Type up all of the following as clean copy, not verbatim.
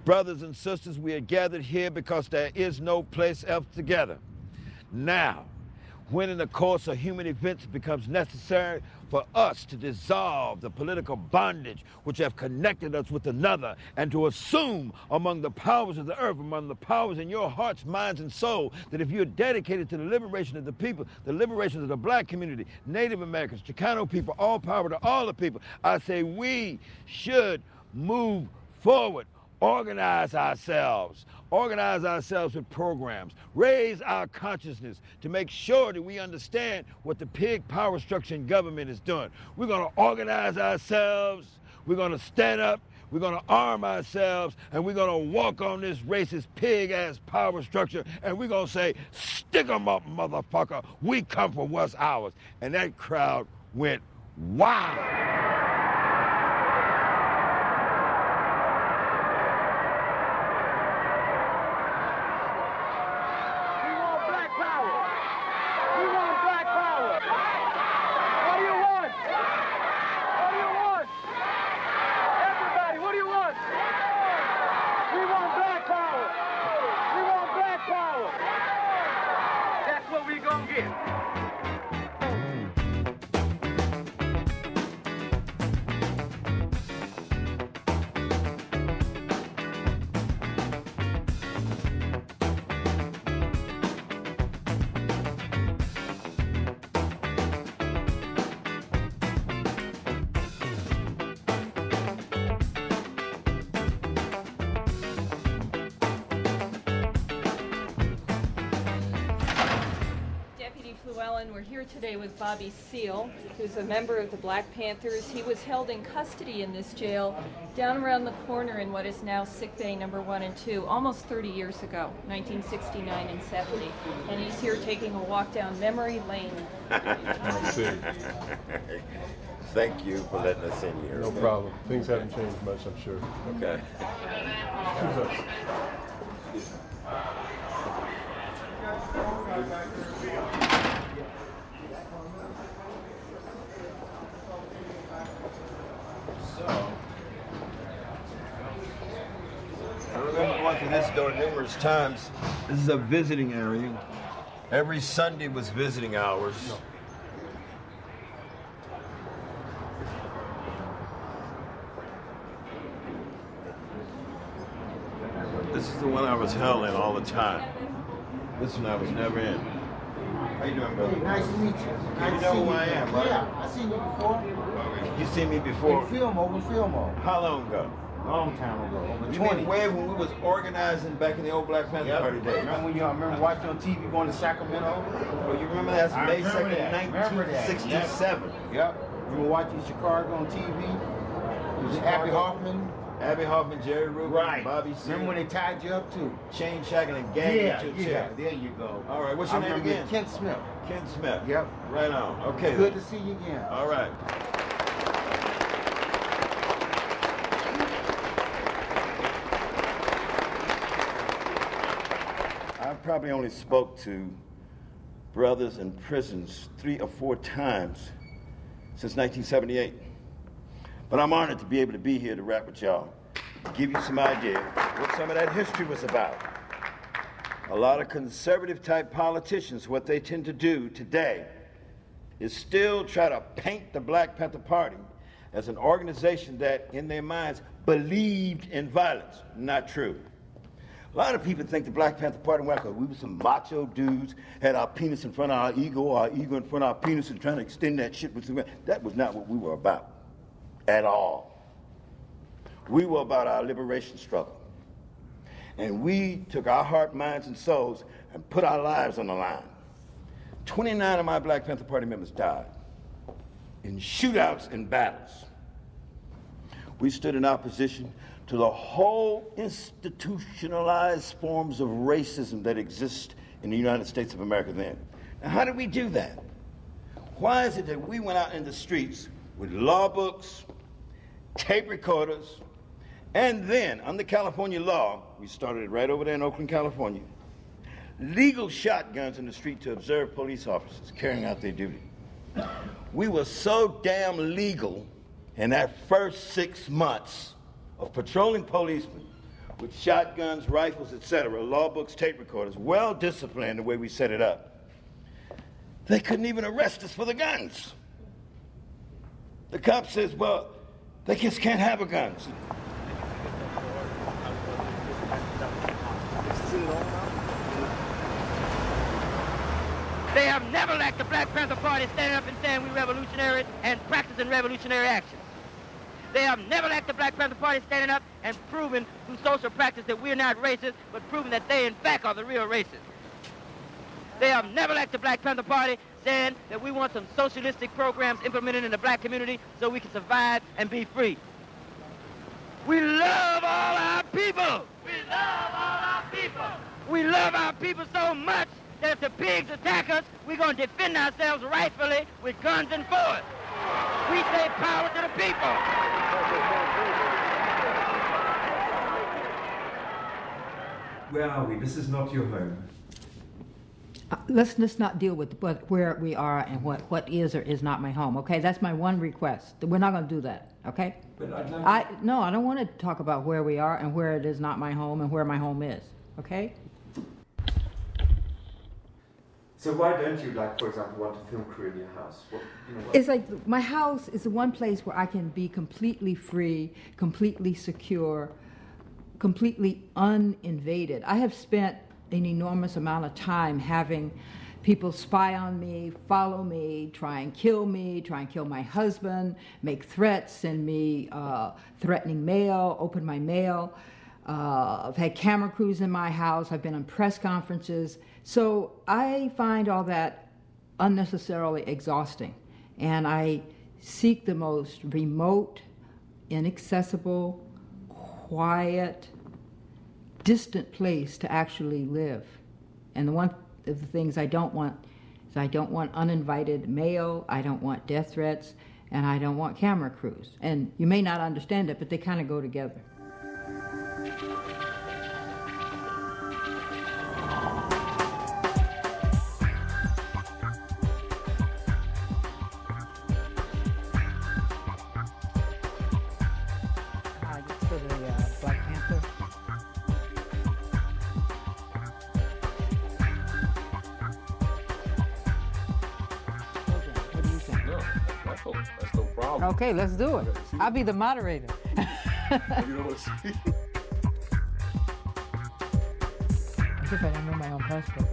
Brothers and sisters, we are gathered here because there is no place else to gather. Now, when in the course of human events it becomes necessary for us to dissolve the political bondage which have connected us with another and to assume among the powers of the earth, among the powers in your hearts, minds, and soul, that if you're dedicated to the liberation of the people, the liberation of the black community, Native Americans, Chicano people, all power to all the people, I say we should move forward. Organize ourselves with programs, raise our consciousness to make sure that we understand what the pig power structure in government is doing. We're going to organize ourselves, we're going to stand up, we're going to arm ourselves, and we're going to walk on this racist pig-ass power structure, and we're going to say, stick 'em up, motherfucker, we come for what's ours. And that crowd went wild. We're here today with Bobby Seale, who's a member of the Black Panthers. He was held in custody in this jail down around the corner in what is now Sick Bay number 1 and 2, almost 30 years ago, 1969 and 70. And he's here taking a walk down memory lane. I see. Thank you for letting us in here. No problem. Things haven't changed much, I'm sure. Okay. I remember going through this door numerous times. This is a visiting area. Every Sunday was visiting hours. This is the one I was held in all the time. This one I was never in. How you doing, brother? Hey, nice to meet you. You know who I am, right? Yeah, I seen you before. You seen me before? In Filmo. How long ago? Long time ago. Over You 20. mean way when we was organizing back in the old Black Panther Party days? Remember when y'all remember watching on TV going to Sacramento? Oh, you remember that? I May remember 2nd, that. 1967. Yep. Remember watching Chicago on TV? It was Abby Hoffman. Abby Hoffman, Jerry Rubin, Right. Bobby Seale. Remember when they tied you up too? Chain shacking and gagging at your chair. There you go. All right, what's your name remember again? Kent Smith. Ken Smith. Yep. Right on. Okay. Good to see you again. All right. I probably only spoke to brothers in prisons 3 or 4 times since 1978. But I'm honored to be able to be here to rap with y'all, give you some idea what some of that history was about. A lot of conservative-type politicians, what they tend to do today is still try to paint the Black Panther Party as an organization that, in their minds, believed in violence. Not true. A lot of people think the Black Panther Party went because we were some macho dudes, had our penis in front of our ego in front of our penis and trying to extend that shit with the. That was not what we were about. At all. We were about our liberation struggle. And we took our heart, minds, and souls and put our lives on the line. 29 of my Black Panther Party members died in shootouts and battles. We stood in opposition to the whole institutionalized forms of racism that exist in the United States of America then. Now, how did we do that? Why is it that we went out in the streets with law books, tape recorders, and then, under California law, we started it right over there in Oakland, California, legal shotguns in the street to observe police officers carrying out their duty. We were so damn legal in that first 6 months of patrolling policemen, with shotguns, rifles, etc., law books, tape recorders, well disciplined the way we set it up. They couldn't even arrest us for the guns. The cop says, well, they just can't have a gun. They have never lacked the Black Panther Party standing up and saying we revolutionary and practicing revolutionary actions. They have never lacked the Black Panther Party standing up and proving through social practice that we're not racist, but proving that they in fact are the real racists. They have never lacked the Black Panther Party saying that we want some socialistic programs implemented in the black community so we can survive and be free. We love all our people. We love all our people. We love our people so much that if the pigs attack us, we're going to defend ourselves rightfully with guns and force. We say power to the people. Where are we? This is not your home. Let's not deal with where we are and what is or is not my home, okay? That's my one request. We're not going to do that, okay? But I'd like No, I don't want to talk about where we are and where it is not my home and where my home is, okay? So why don't you, like, for example, want a film crew in your house? It's like my house is the one place where I can be completely free, completely secure, completely uninvaded. I have spent an enormous amount of time having people spy on me, follow me, try and kill my husband, make threats, send me threatening mail, open my mail. I've had camera crews in my house. I've been on press conferences. So I find all that unnecessarily exhausting. And I seek the most remote, inaccessible, quiet, distant place to actually live. And one of the things I don't want is I don't want uninvited mail, I don't want death threats, and I don't want camera crews. And you may not understand it, but they kind of go together. For the Black Panther. What do you think? No, that's no problem. Okay, let's do it. I'll be the moderator. You know what's As if I don't know my own passport.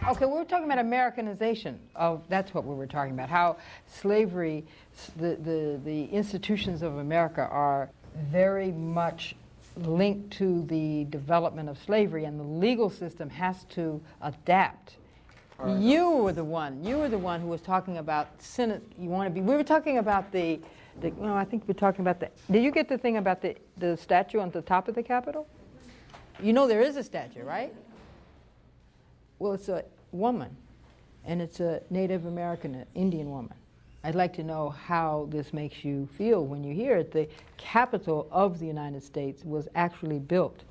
Okay, we were talking about Americanization of, that's what we were talking about, how slavery, the institutions of America are very much linked to the development of slavery, and the legal system has to adapt. You were the one who was talking about Senate, we were talking about I think we're talking about did you get the thing about the statue on the top of the Capitol? You know there is a statue, right? Well, it's a woman, and it's a Native American, Indian woman. I'd like to know how this makes you feel when you hear it. The capital of the United States was actually built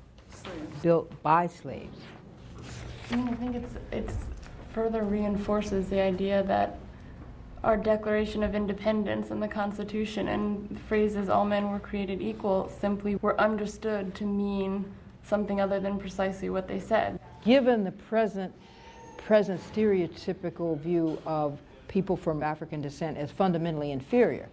by slaves. I mean, I think it's further reinforces the idea that our Declaration of Independence and the Constitution and the phrases "all men were created equal" simply were understood to mean something other than precisely what they said. Given the present stereotypical view of people from African descent as fundamentally inferior,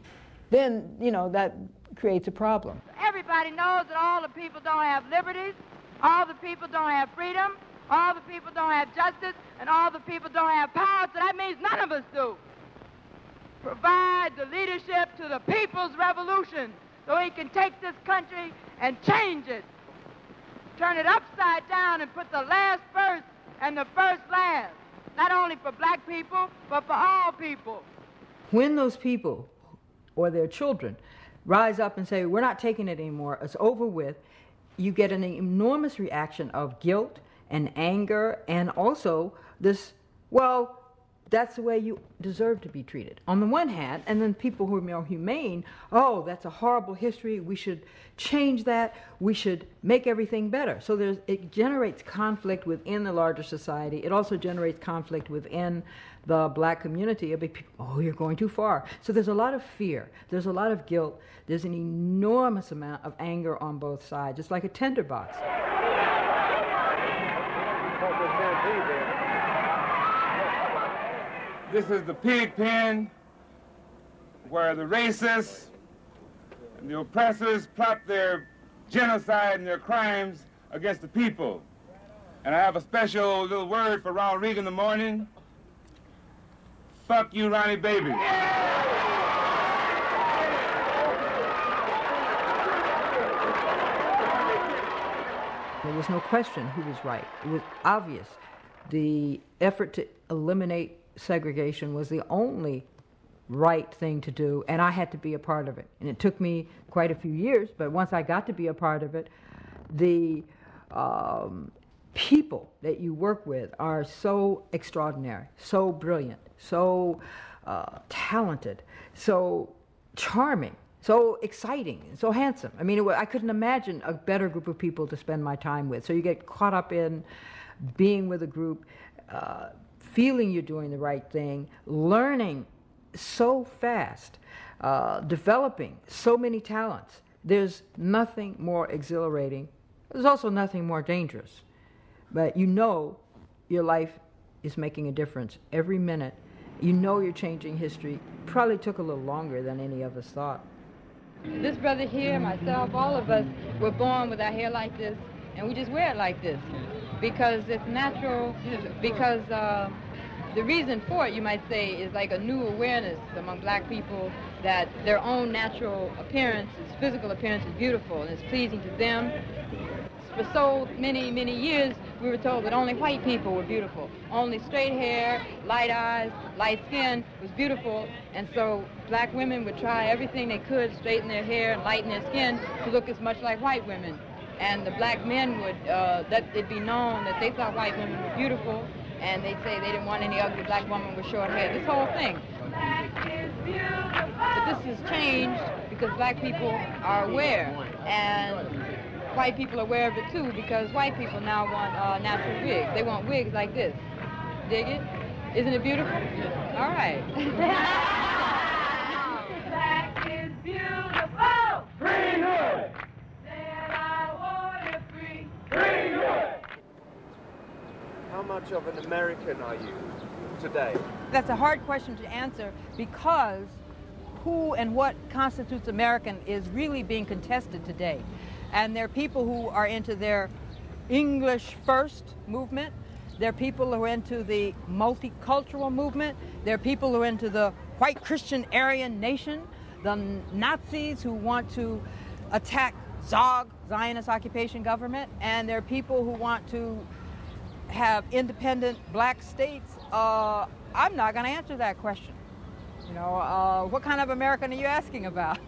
then, that creates a problem. Everybody knows that all the people don't have liberties, all the people don't have freedom, all the people don't have justice, and all the people don't have power, so that means none of us do. Provide the leadership to the people's revolution so he can take this country and change it. Turn it upside down and put the last first and the first last, not only for black people, but for all people. When those people or their children rise up and say, we're not taking it anymore, it's over with, you get an enormous reaction of guilt and anger, and also this, well, that's the way you deserve to be treated, on the one hand. And then people who are more humane, oh, that's a horrible history, we should change that, we should make everything better. So it generates conflict within the larger society. It also generates conflict within the black community. Oh, you're going too far. So there's a lot of fear, there's a lot of guilt, there's an enormous amount of anger on both sides. It's like a tinderbox. This is the pig pen where the racists and the oppressors plot their genocide and their crimes against the people. And I have a special little word for Ronald Reagan in the morning. Fuck you, Ronnie Baby. There was no question who was right. It was obvious. The effort to eliminate segregation was the only right thing to do, and I had to be a part of it. And it took me quite a few years, but once I got to be a part of it, the people that you work with are so extraordinary, so brilliant, so talented, so charming, so exciting, so handsome. I mean, I couldn't imagine a better group of people to spend my time with. So you get caught up in being with a group, feeling you're doing the right thing, learning so fast, developing so many talents. There's nothing more exhilarating. There's also nothing more dangerous. But you know your life is making a difference every minute. You know you're changing history. Probably took a little longer than any of us thought. This brother here, myself, all of us were born with our hair like this, and we just wear it like this because it's natural, because the reason for it, you might say, is like a new awareness among black people that their own natural appearance, physical appearance, is beautiful and is pleasing to them. For so many, many years, we were told that only white people were beautiful. Only straight hair, light eyes, light skin was beautiful, and so black women would try everything they could to straighten their hair and lighten their skin to look as much like white women. And the black men would, let it be known that they thought white women were beautiful, and they'd say they didn't want any ugly black woman with short hair. This whole thing. But this has changed because black people are aware, and white people are aware of it too, because white people now want natural wigs. They want wigs like this. Dig it? Isn't it beautiful? All right. Black is beautiful. Free hood. Said I want it free. Free hood. How much of an American are you today? That's a hard question to answer because who and what constitutes American is really being contested today. And there are people who are into their English first movement. There are people who are into the multicultural movement. There are people who are into the white Christian Aryan nation, the Nazis who want to attack ZOG, Zionist occupation government, and there are people who want to have independent black states. I'm not going to answer that question. You know, what kind of American are you asking about?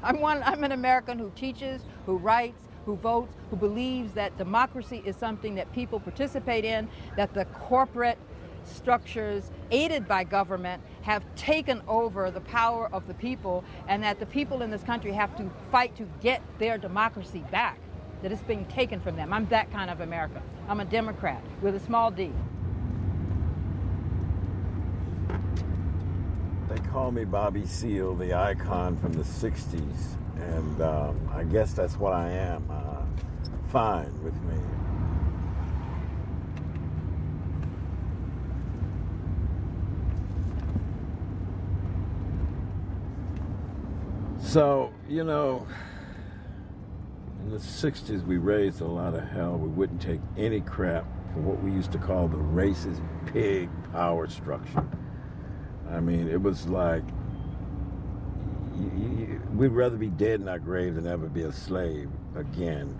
I'm an American who teaches, who writes, who votes, who believes that democracy is something that people participate in, that the corporate structures aided by government have taken over the power of the people, and that the people in this country have to fight to get their democracy back, that it's being taken from them. I'm that kind of American. I'm a Democrat with a small d. They call me Bobby Seale, the icon from the 60s, and I guess that's what I am. Fine with me. So, you know, in the 60s we raised a lot of hell. We wouldn't take any crap for what we used to call the racist pig power structure. I mean, it was like, we'd rather be dead in our grave than ever be a slave again.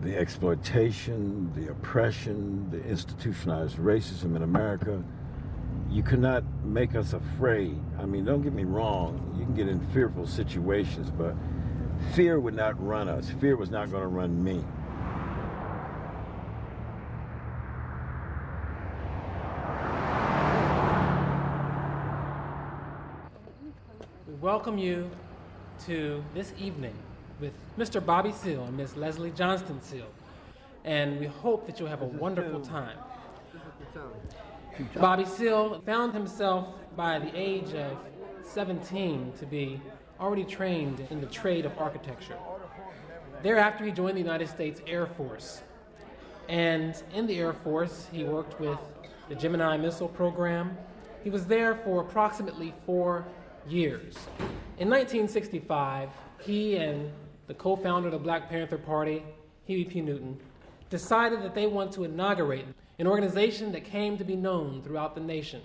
The exploitation, the oppression, the institutionalized racism in America, you cannot make us afraid. I mean, don't get me wrong, you can get in fearful situations, but fear would not run us. Fear was not going to run me. welcome you to this evening with Mr. Bobby Seale and Miss Leslie Johnston Seale. And we hope that you'll have a wonderful time. Bobby Seale found himself by the age of 17 to be already trained in the trade of architecture. Thereafter, he joined the United States Air Force. And in the Air Force, he worked with the Gemini missile program. He was there for approximately 4 years. In 1965, he and the co-founder of the Black Panther Party, Huey P. Newton, decided that they want to inaugurate an organization that came to be known throughout the nation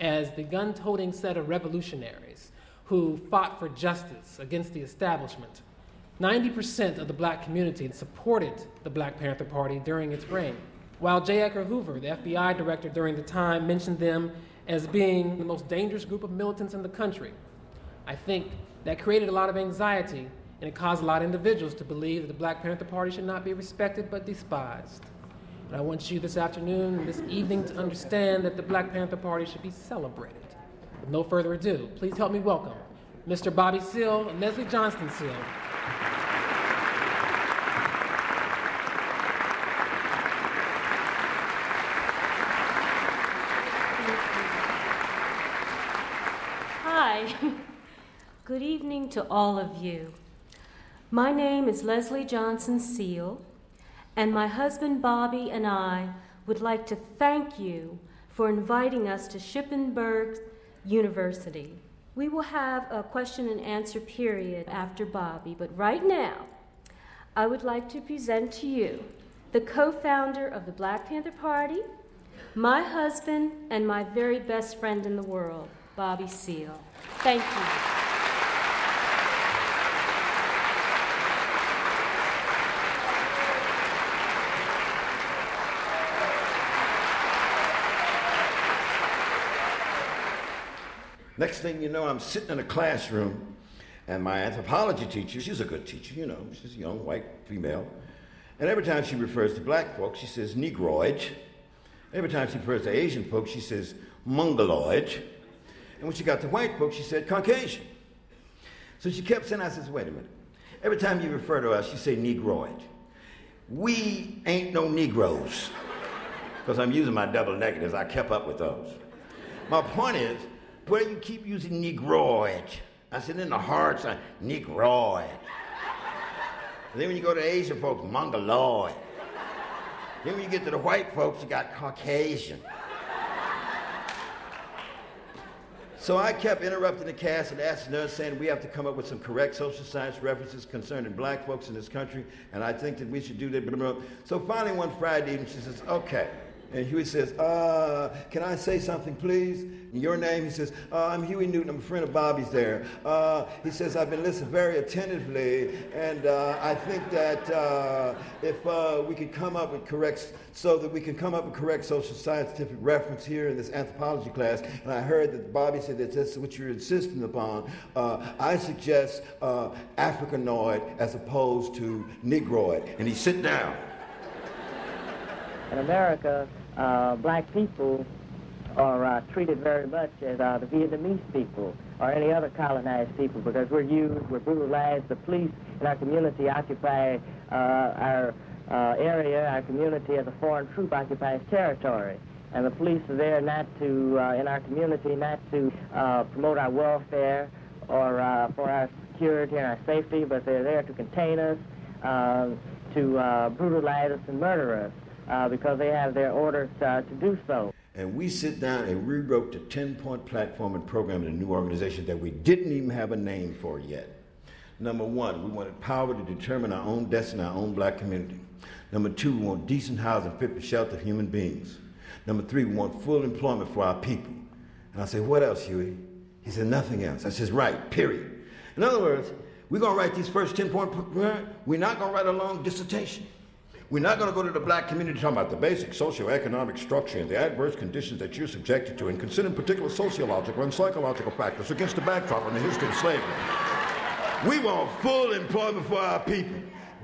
as the gun-toting set of revolutionaries who fought for justice against the establishment. 90% of the black community supported the Black Panther Party during its reign, while J. Edgar Hoover, the FBI director during the time, mentioned them as being the most dangerous group of militants in the country. I think that created a lot of anxiety, and it caused a lot of individuals to believe that the Black Panther Party should not be respected but despised. And I want you this afternoon, this evening, to understand that the Black Panther Party should be celebrated. With no further ado, please help me welcome Mr. Bobby Seale and Leslie Johnston Seale. Hi. Good evening to all of you. My name is Leslie Johnston Seale, and my husband Bobby and I would like to thank you for inviting us to Shippensburg University. We will have a question and answer period after Bobby, but right now, I would like to present to you the co-founder of the Black Panther Party, my husband, and my very best friend in the world, Bobby Seale. Thank you. Next thing you know, I'm sitting in a classroom, and my anthropology teacher, she's a good teacher, you know, she's a young white female, and every time she refers to black folks, she says Negroid. Every time she refers to Asian folks, she says Mongoloid. And when she got to white folks, she said Caucasian. So she kept saying, I says, wait a minute. Every time you refer to us, you say Negroid. We ain't no Negroes. Because I'm using my double negatives, I kept up with those. My point is, where you keep using Negroid? I said, in the hard side, Negroid. And then when you go to Asian folks, Mongoloid. Then when you get to the white folks, you got Caucasian. So I kept interrupting the cast and asking her, saying we have to come up with some correct social science references concerning black folks in this country, and I think that we should do that. Blah, blah, blah. So finally one Friday evening, she says, okay. And Huey says, can I say something, please? In your name? He says, I'm Huey Newton. I'm a friend of Bobby's there. He says, I've been listening very attentively, and I think that if we could come up with correct social scientific reference here in this anthropology class, and I heard that Bobby said that that's what you're insisting upon, I suggest Africanoid as opposed to Negroid. And he sit down. In America, black people are treated very much as the Vietnamese people or any other colonized people because we're used, we're brutalized. The police in our community occupy our area, our community as a foreign troop occupies territory. And the police are there not to, in our community, not to promote our welfare or for our security and our safety, but they're there to contain us, to brutalize us and murder us. Because they have their orders to do so. And we sit down and rewrote the 10-point platform and program in a new organization that we didn't even have a name for yet. Number one, we wanted power to determine our own destiny, our own black community. Number two, we want decent housing fit for shelter of human beings. Number three, we want full employment for our people. And I said, what else, Huey? He said, nothing else. I said, right, period. In other words, we're going to write these first 10-point programs. We're not going to write a long dissertation. We're not going to go to the black community talking about the basic socioeconomic structure and the adverse conditions that you're subjected to and considering particular sociological and psychological factors against the backdrop in the history of slavery. We want full employment for our people,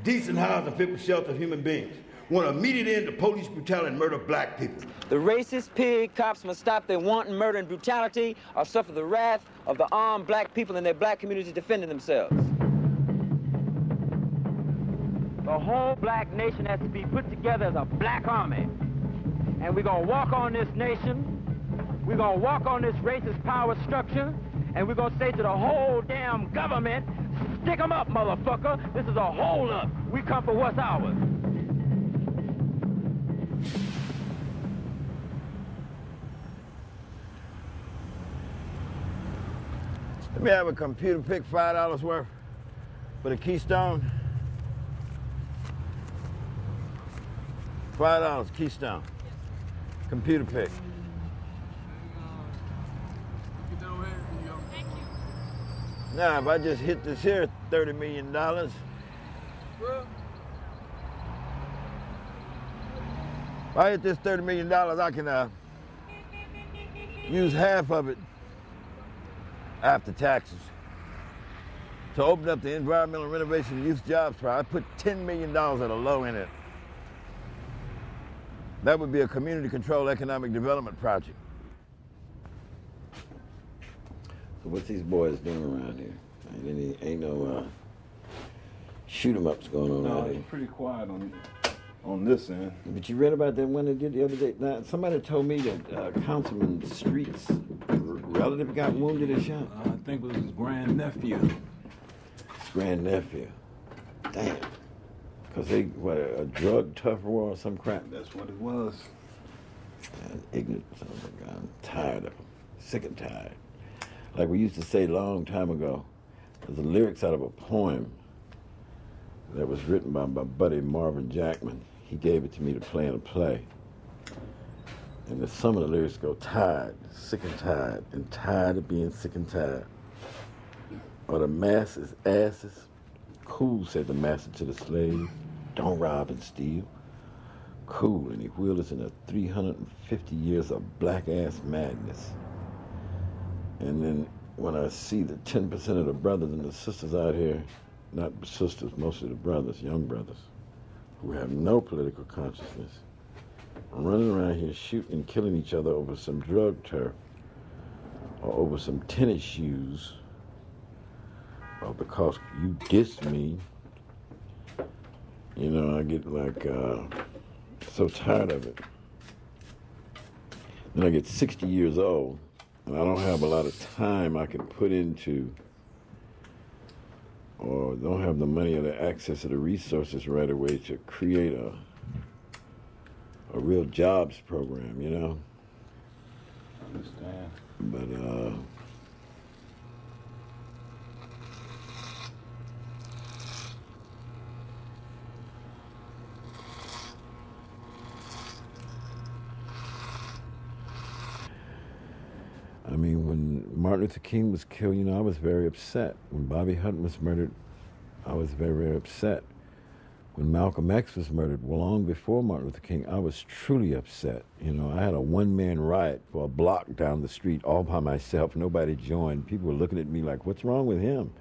decent housing, fit for shelter of human beings. want an immediate end to police brutality and murder of black people. The racist pig cops must stop their wanton murder and brutality or suffer the wrath of the armed black people in their black communities defending themselves. The whole black nation has to be put together as a black army. And we're gonna walk on this nation, we're gonna walk on this racist power structure, and we're gonna say to the whole damn government, stick 'em up, motherfucker. This is a hold up. We come for what's ours. Let me have a computer pick, $5 worth for the Keystone. $5 Keystone. Computer pick. Now, if I just hit this here, $30 million. If I hit this $30 million, I can use half of it after taxes to open up the Environmental Renovation Youth Jobs Project. I put $10 million at a low in it. That would be a community-controlled economic development project. So what's these boys doing around here? Ain't no shoot 'em ups going on out here. It's pretty quiet on this end. But you read about that one they did the other day. Now, somebody told me that Councilman Street's relative got wounded and shot. I think it was his grandnephew. His grandnephew. Damn. Because they, what, a drug tough war or some crap? That's what it was. Man, ignorant son of a gun. I'm tired of them. Sick and tired. Like we used to say a long time ago, there's the lyrics out of a poem that was written by my buddy Marvin Jackman. He gave it to me to play in a play. And some of the lyrics go, tired, sick and tired of being sick and tired. Or the masses asses. Cool, said the master to the slave. Don't rob and steal. Cool, and he wheeled us into 350 years of black-ass madness. And then when I see the 10% of the brothers and the sisters out here, not sisters, mostly the brothers, young brothers, who have no political consciousness, running around here shooting and killing each other over some drug turf or over some tennis shoes, or because you dissed me, you know, I get like so tired of it. Then I get 60 years old, and I don't have a lot of time I can put into, or don't have the money or the access to the resources right away to create a real jobs program, you know? I understand. But, I mean, when Martin Luther King was killed, you know, I was very upset. When Bobby Hutton was murdered, I was very, very upset. When Malcolm X was murdered, well, long before Martin Luther King, I was truly upset. You know, I had a one-man riot for a block down the street all by myself. Nobody joined. People were looking at me like, what's wrong with him?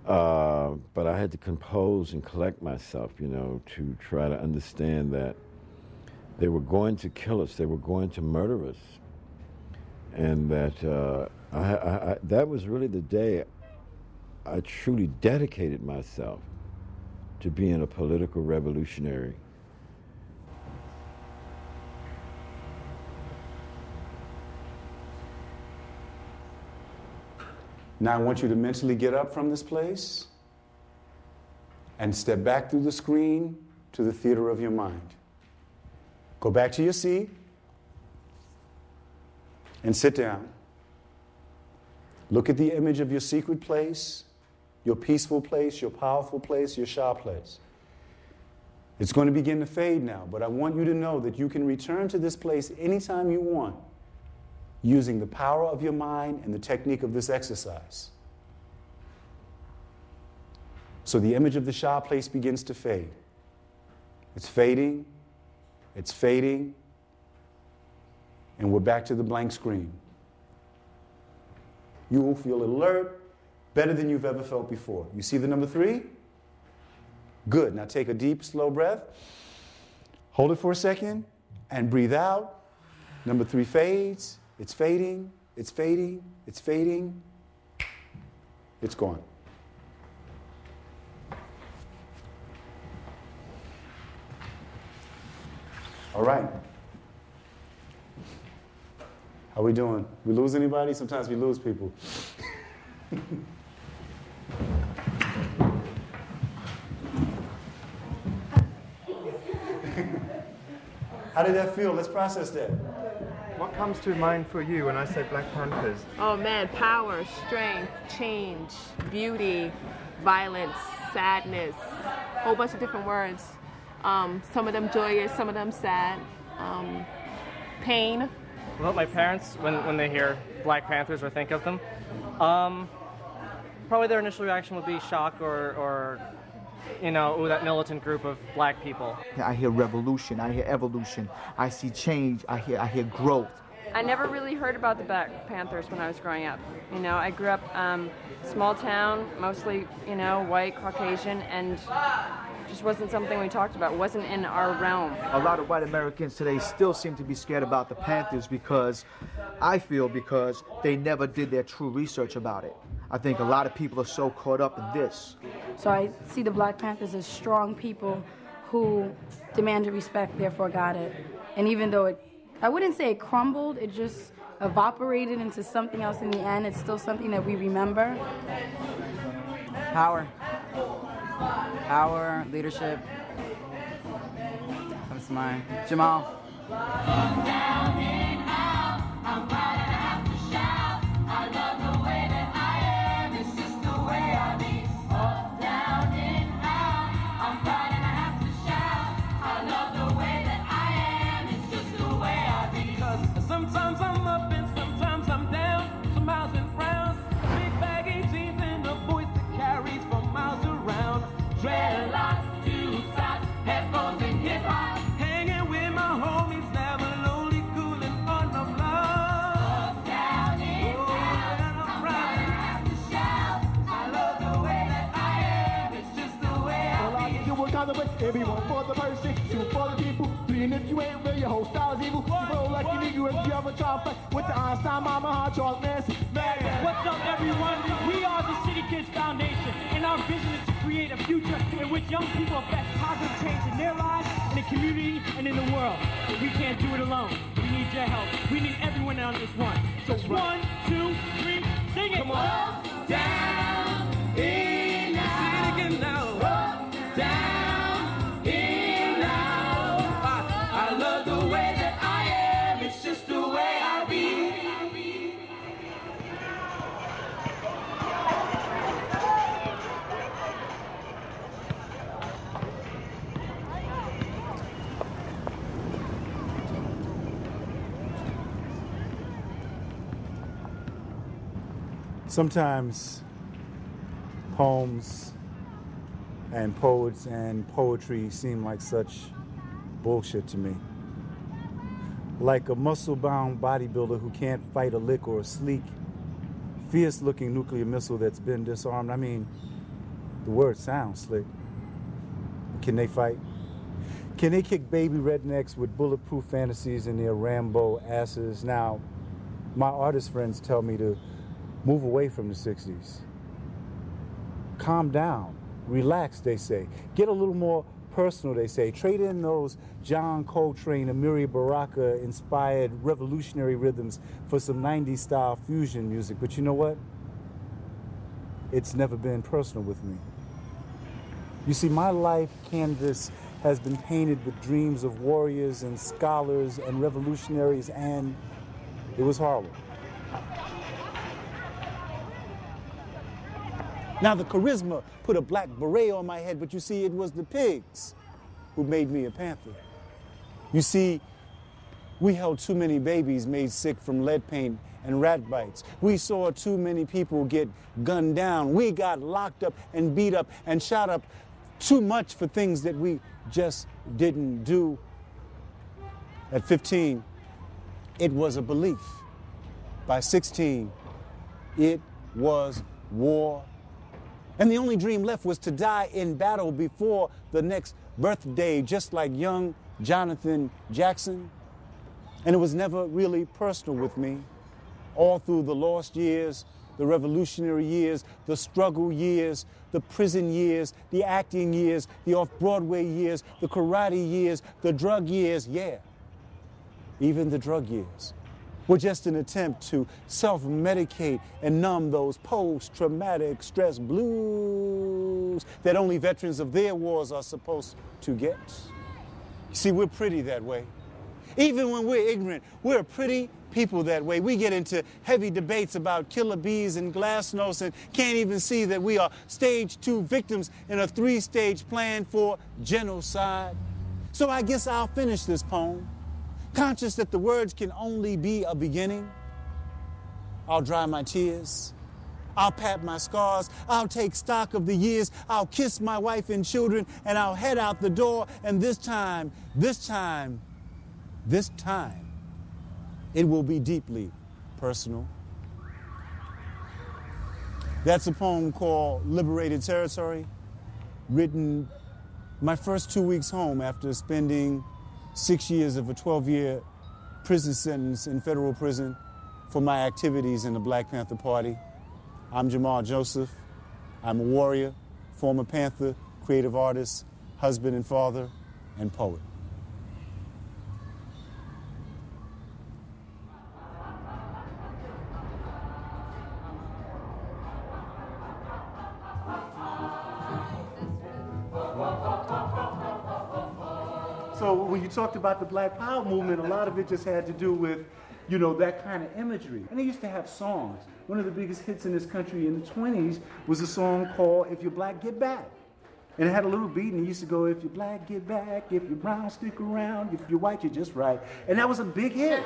But I had to compose and collect myself, you know, to try to understand that they were going to kill us. They were going to murder us. And that that was really the day I truly dedicated myself to being a political revolutionary. Now I want you to mentally get up from this place and step back through the screen to the theater of your mind. Go back to your seat and sit down. Look at the image of your secret place, your peaceful place, your powerful place, your Shah place. It's going to begin to fade now, but I want you to know that you can return to this place anytime you want using the power of your mind and the technique of this exercise. So the image of the Shah place begins to fade. It's fading, and we're back to the blank screen. You will feel alert, better than you've ever felt before. You see the number 3? Good. Now take a deep, slow breath. Hold it for a second and breathe out. Number 3 fades. It's fading. It's fading. It's fading. It's gone. All right. How we doing? We lose anybody? Sometimes we lose people. How did that feel? Let's process that. What comes to mind for you when I say Black Panthers? Oh man, power, strength, change, beauty, violence, sadness, a whole bunch of different words. Some of them joyous, some of them sad. Pain. Well, my parents, when they hear Black Panthers or think of them, probably their initial reaction would be shock or you know, ooh, that militant group of black people. I hear revolution, I hear evolution, I see change, I hear growth. I never really heard about the Black Panthers when I was growing up. You know, I grew up small town, mostly, you know, white, Caucasian, and just wasn't something we talked about, wasn't in our realm. A lot of white Americans today still seem to be scared about the Panthers because they never did their true research about it. I think a lot of people are so caught up in this. So I see the Black Panthers as strong people who demanded respect, therefore got it. And even though I wouldn't say it crumbled, it just evaporated into something else in the end, it's still something that we remember. Power. Power, leadership. That's mine. Jamal. Sometimes I'm up and sometimes I'm down, some miles and frowns. Big baggy jeans and a voice that carries for miles around. Dreadlocks, two socks, headphones and hip hop. Hanging with my homies, never lonely, cool and fun of love. Up, down, in, out, I'm proud and I have to shout. I love the way that I am, it's just the way I be. You work out the way, everyone for the mercy, two for the people, three, and if you ain't real, your whole style's evil. Roll like you nigga if you ever try to fight with the Einstein mama, hot Charles Manson. What's up, everyone? We are the City Kids Foundation, and our vision is to create a future in which young people affect positive change in their lives, in the community, and in the world. We can't do it alone. We need your help. We need everyone on this one. So 1, 2, 3, sing it. Come on. Up, down, in, out. Sing it again now. Up, down, in, out. I love the way that I am. It's just the way I be. Sometimes poems and poets and poetry seem like such bullshit to me. Like a muscle-bound bodybuilder who can't fight a lick, or a sleek, fierce-looking nuclear missile that's been disarmed. I mean, the word sounds slick. Can they fight? Can they kick baby rednecks with bulletproof fantasies in their Rambo asses? Now, my artist friends tell me to move away from the 60s. Calm down. Relax, they say. Get a little more personal, they say. Trade in those John Coltrane, Amiri Baraka-inspired revolutionary rhythms for some 90s style fusion music. But you know what? It's never been personal with me. You see, my life canvas has been painted with dreams of warriors and scholars and revolutionaries, and it was hollow. Now, the charisma put a black beret on my head, but you see, it was the pigs who made me a Panther. You see, we held too many babies made sick from lead paint and rat bites. We saw too many people get gunned down. We got locked up and beat up and shot up too much for things that we just didn't do. At 15, it was a belief. By 16, it was war. And the only dream left was to die in battle before the next birthday, just like young Jonathan Jackson. And it was never really personal with me. All through the lost years, the revolutionary years, the struggle years, the prison years, the acting years, the off-Broadway years, the karate years, the drug years, yeah. Even the drug years were just an attempt to self-medicate and numb those post-traumatic stress blues that only veterans of their wars are supposed to get. See, we're pretty that way. Even when we're ignorant, we're pretty people that way. We get into heavy debates about killer bees and glasnost and can't even see that we are stage 2 victims in a 3-stage plan for genocide. So I guess I'll finish this poem, conscious that the words can only be a beginning. I'll dry my tears. I'll pat my scars. I'll take stock of the years. I'll kiss my wife and children, and I'll head out the door. And this time, it will be deeply personal. That's a poem called Liberated Territory, written my first 2 weeks home after spending 6 years of a 12-year prison sentence in federal prison for my activities in the Black Panther Party. I'm Jamal Joseph. I'm a warrior, former Panther, creative artist, husband and father, and poet. So when you talked about the Black Power movement, a lot of it just had to do with, you know, that kind of imagery. And they used to have songs. One of the biggest hits in this country in the 20s was a song called If You're Black, Get Back. And it had a little beat, and it used to go, if you're black, get back, if you're brown, stick around, if you're white, you're just right. And that was a big hit,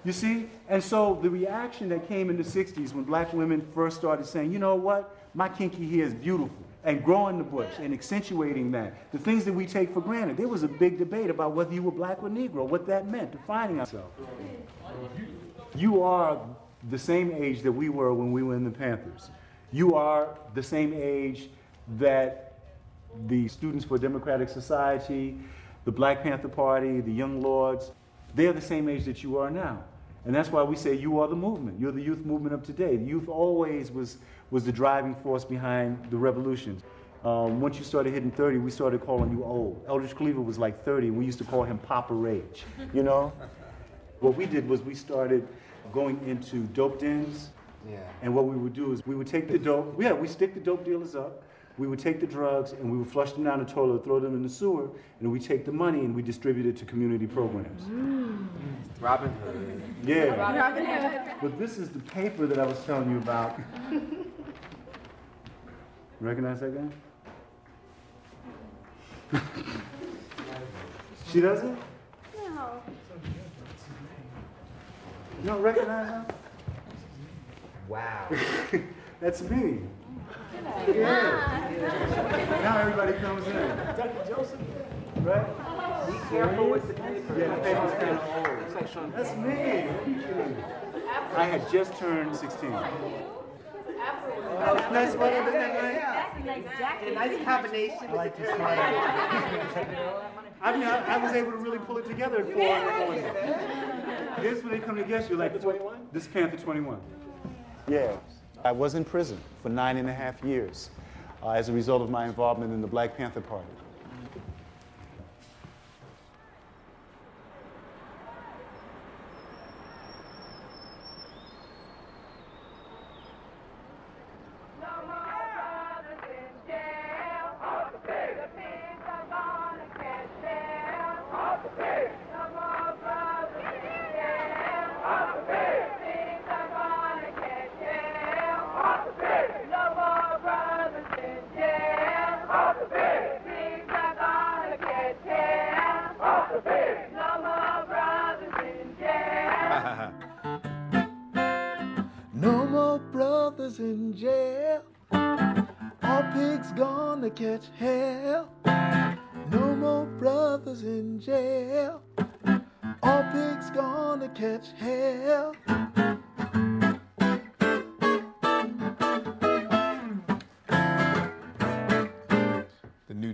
you see? And so the reaction that came in the 60s when black women first started saying, you know what, my kinky hair is beautiful, and growing the bush and accentuating that, the things that we take for granted. There was a big debate about whether you were black or Negro, what that meant, defining ourselves. You are the same age that we were when we were in the Panthers. You are the same age that the Students for Democratic Society, the Black Panther Party, the Young Lords, they're the same age that you are now. And that's why we say you are the movement. You're the youth movement of today. The youth always was the driving force behind the revolutions. Once you started hitting 30, we started calling you old. Eldridge Cleaver was like 30, and we used to call him Papa Rage, you know? What we did was we started going into dope dens, and what we would do is we would take the dope, we stick the dope dealers up, we would take the drugs and we would flush them down the toilet, throw them in the sewer, and we take the money and we distribute it to community programs. Robin Hood. Yeah. Robin Hood. But this is the paper that I was telling you about. Recognize that guy? She doesn't? No. You don't recognize him? Wow. That's me. Yeah. Now everybody comes in. Dr. Joseph, right? Be careful with the paper. Yeah, the paper's kind of old. It's like Sean. That's me. I had just turned 16. Nice one, isn't that right? A nice combination. I like to smile. I mean, I was able to really pull it together in 4 hours. Here's when they come to guess you, like, this is Panther 21. Yeah. I was in prison for 9.5 years as a result of my involvement in the Black Panther Party. No more brothers in jail. All pigs gonna catch hell. No more brothers in jail. All pigs gonna catch hell.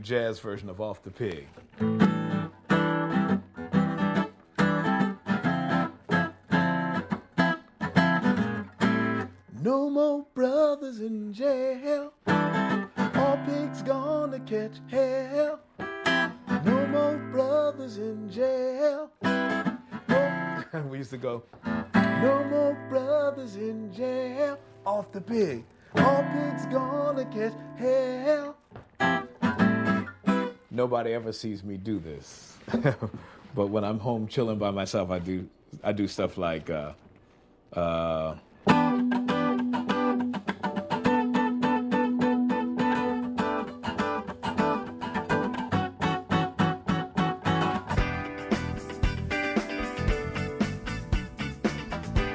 jazz version of Off the Pig. No more brothers in jail. All pigs gonna catch hell. No more brothers in jail. We used to go, no more brothers in jail. Off the pig. All pigs gonna catch hell. Nobody ever sees me do this. But when I'm home chilling by myself, I do stuff like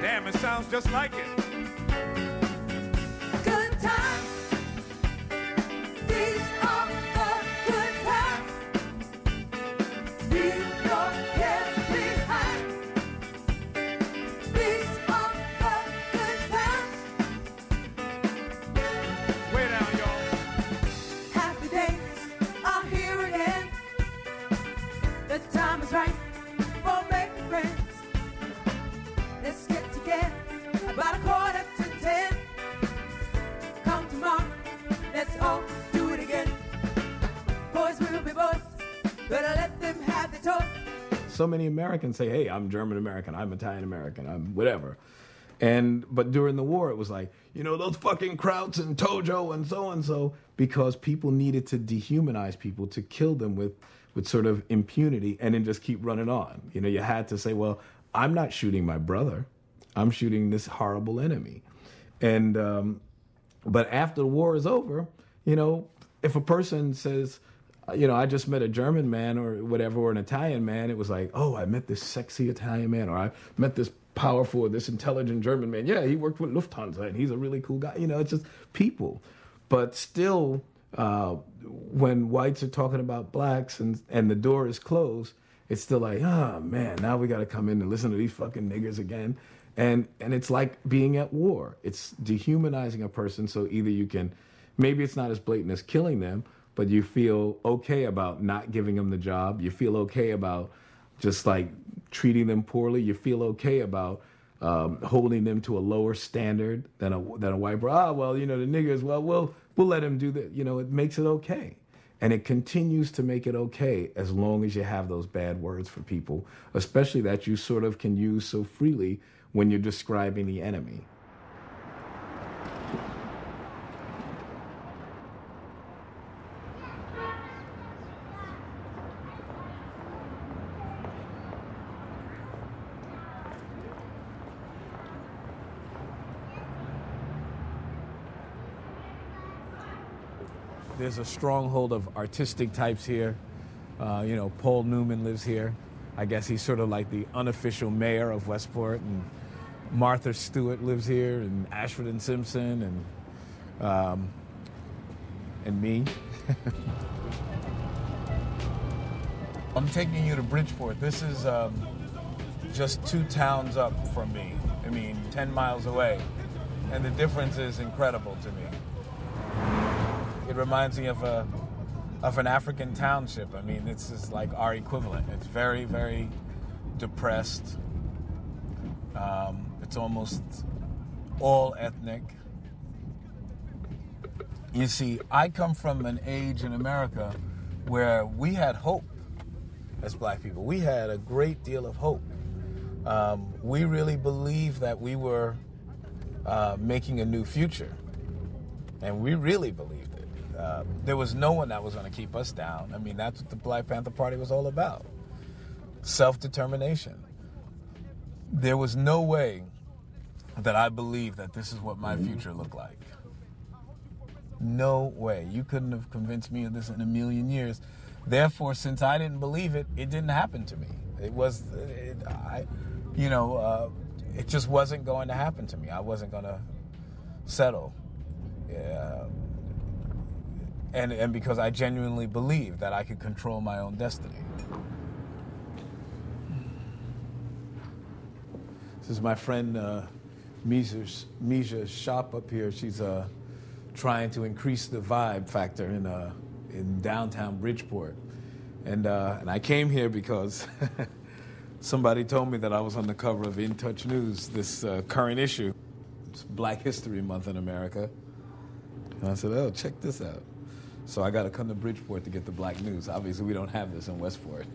Damn, it sounds just like it. Good times. These are the good times. Leave your cares behind. These are the good times. Way down, y'all. Happy days are here again. The time is right for making friends. Let's get together about 9:45. Come tomorrow, let's all do it again. Boys will be boys, better let them have the toy. so many Americans say, hey, I'm German American, I'm Italian American, I'm whatever. But during the war, it was like, those fucking Krauts and Tojo and so, because people needed to dehumanize people, to kill them with sort of impunity and then just keep running on. You had to say, well, I'm not shooting my brother. I'm shooting this horrible enemy. But after the war is over, if a person says, I just met a German man or whatever, or an Italian man, it was like, oh, I met this sexy Italian man, or I met this powerful, this intelligent German man. Yeah, he worked with Lufthansa and he's a really cool guy. It's just people. But still, when whites are talking about blacks and the door is closed, it's still like, oh man, now we got to come in and listen to these fucking niggers again. And it's like being at war. It's dehumanizing a person, so either you can, maybe it's not as blatant as killing them, but you feel okay about not giving them the job. You feel okay about just like treating them poorly. You feel okay about holding them to a lower standard than a white bro. Well, the niggers, well, we'll let him do that. It makes it okay. And it continues to make it okay as long as you have those bad words for people, especially that you sort of can use so freely when you're describing the enemy. There's a stronghold of artistic types here. Paul Newman lives here. I guess he's sort of like the unofficial mayor of Westport, and Martha Stewart lives here, and Ashford and Simpson, and me. I'm taking you to Bridgeport. This is just 2 towns up from me. 10 miles away. And the difference is incredible to me. It reminds me of an African township. This is like our equivalent. It's very, very depressed. It's almost all ethnic. You see, I come from an age in America where we had hope as black people. We had a great deal of hope. We really believed that we were making a new future. And we really believed it. There was no one that was going to keep us down. That's what the Black Panther Party was all about. Self-determination. There was no way that I believed that this is what my future looked like. No way. You couldn't have convinced me of this in a million years. Therefore, since I didn't believe it, it didn't happen to me. It just wasn't going to happen to me. I wasn't going to settle. And because I genuinely believed that I could control my own destiny. This is my friend Misha's shop up here. She's trying to increase the vibe factor in downtown Bridgeport. And I came here because somebody told me that I was on the cover of In Touch News, this current issue. It's Black History Month in America. And I said, oh, check this out. So I got to come to Bridgeport to get the black news. Obviously, we don't have this in Westport.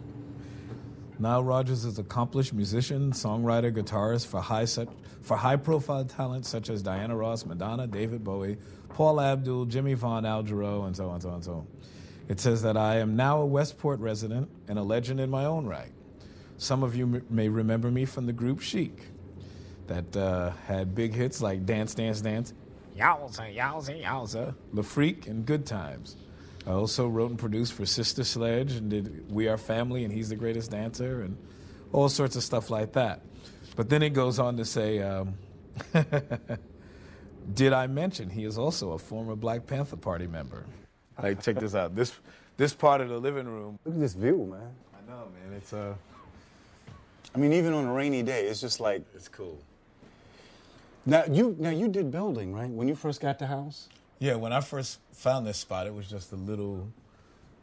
Nile Rodgers is an accomplished musician, songwriter, guitarist for high-profile talents such as Diana Ross, Madonna, David Bowie, Paul Abdul, Jimmy Vaughan, Al Jarreau, and so on, so on, so on. It says that I am now a Westport resident and a legend in my own right. Some of you may remember me from the group Chic that had big hits like Dance, Dance, Dance, Yowza, Yowza, Yowza, La Freak, and Good Times. I also wrote and produced for Sister Sledge and did We Are Family and He's the Greatest Dancer and all sorts of stuff like that. But then it goes on to say, did I mention he is also a former Black Panther Party member? Like, check this out. This part of the living room. Look at this view, man. I know, man. It's I mean, even on a rainy day, it's just like. It's cool. Now you did building, right? When you first got the house? Yeah, when I first found this spot, it was just a little.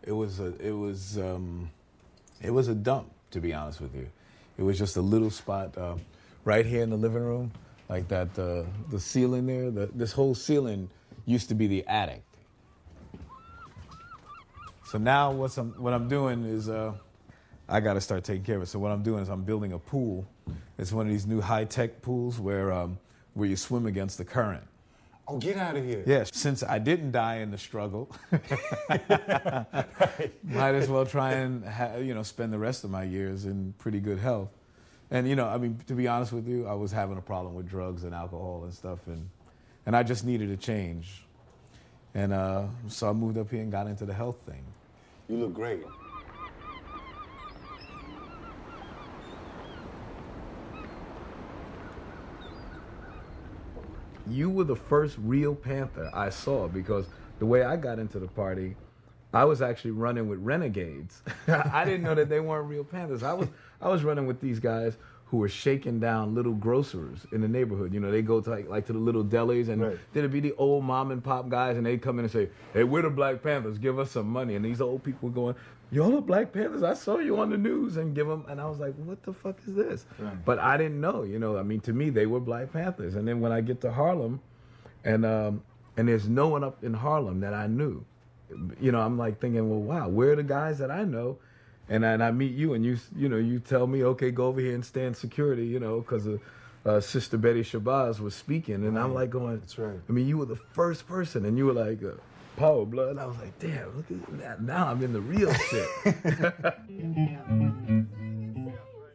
It was a dump, to be honest with you. It was just a little spot right here in the living room, like that. The ceiling there, this whole ceiling used to be the attic. So now what I'm doing is I got to start taking care of it. So what I'm doing is I'm building a pool. It's one of these new high-tech pools where you swim against the current. Oh, get out of here. Yes, since I didn't die in the struggle, might as well try and spend the rest of my years in pretty good health. And, I mean, to be honest with you, I was having a problem with drugs and alcohol and stuff, and I just needed a change. And so I moved up here and got into the health thing. You look great. You were the first real Panther I saw, because the way I got into the party, I was actually running with renegades. I didn't know that they weren't real Panthers. I was running with these guys who were shaking down little grocers in the neighborhood. They go to like to the little delis, and right. There'd be the old mom and pop guys, and they'd come in and say, "Hey, we're the Black Panthers. Give us some money." And these old people were going, "Y'all the Black Panthers? I saw you on the news," and give them. And I was like, "What the fuck is this?" Right. But I didn't know. I mean, to me, they were Black Panthers. And then when I get to Harlem, and there's no one up in Harlem that I knew. I'm like thinking, well, wow, where are the guys that I know? And I meet you, and you tell me, okay, go over here and stand security, because Sister Betty Shabazz was speaking, and I'm like going, that's right. I mean, you were the first person, and you were like, Power Blood. And I was like, damn, look at that. Now I'm in the real shit.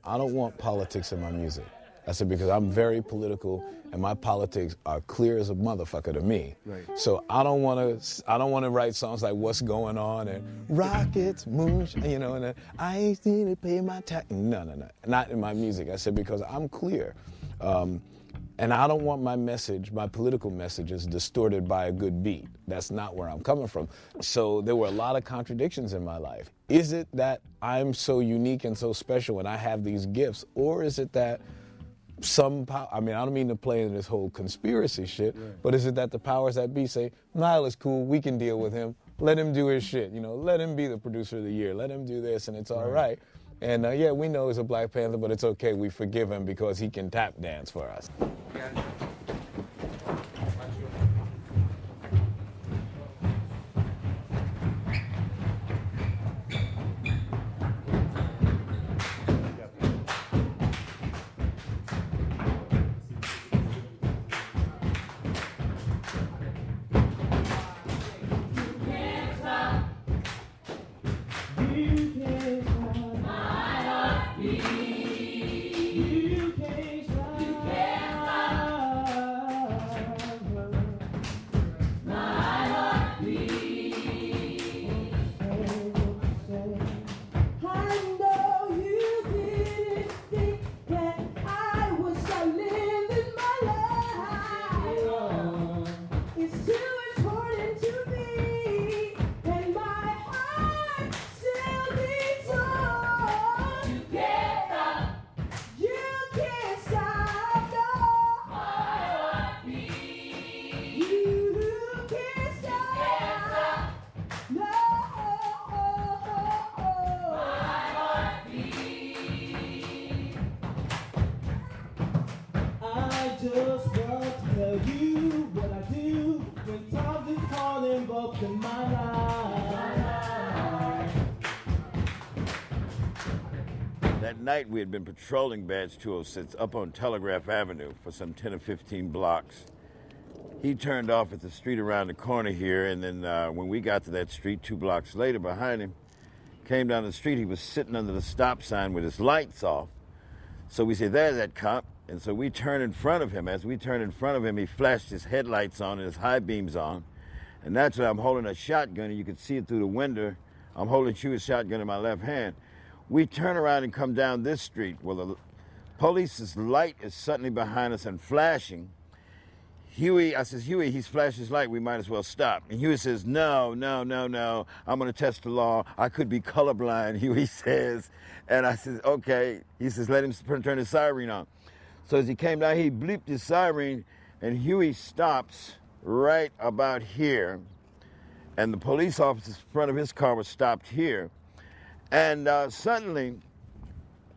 I don't want politics in my music. I said, because I'm very political, and my politics are clear as a motherfucker to me. Right. So I don't want to write songs like "What's Going On" and "Rockets, Moonshine," and I ain't need to pay my tax. No, not in my music. I said, because I'm clear, and I don't want my message, my political messages, distorted by a good beat. That's not where I'm coming from. So there were a lot of contradictions in my life. Is it that I'm so unique and so special and I have these gifts, or is it that I don't mean to play in this whole conspiracy shit, right. But is it that the powers that be say, Nile is cool, we can deal with him, let him do his shit, let him be the producer of the year, let him do this, and it's all right. And yeah, we know he's a Black Panther, but it's okay, we forgive him because he can tap dance for us. hope in my life. That night we had been patrolling Badge 206 up on Telegraph Avenue for some 10 or 15 blocks. He turned off at the street around the corner here, and then when we got to that street 2 blocks later behind him, came down the street, he was sitting under the stop sign with his lights off. So we said, there's that cop. And so we turned in front of him. As we turned in front of him, he flashed his headlights on and his high beams on. And naturally, I'm holding a shotgun, and you could see it through the window. I'm holding Huey's shotgun in my left hand. We turn around and come down this street. Well, the police's light is suddenly behind us and flashing. Huey, I says, Huey, he's flashed his light. We might as well stop. And Huey says, no. I'm going to test the law. I could be colorblind, Huey says. And I says, okay. He says, let him turn his siren on. So as he came down, he bleeped his siren, and Huey stops right about here. And the police officer in front of his car was stopped here. And suddenly,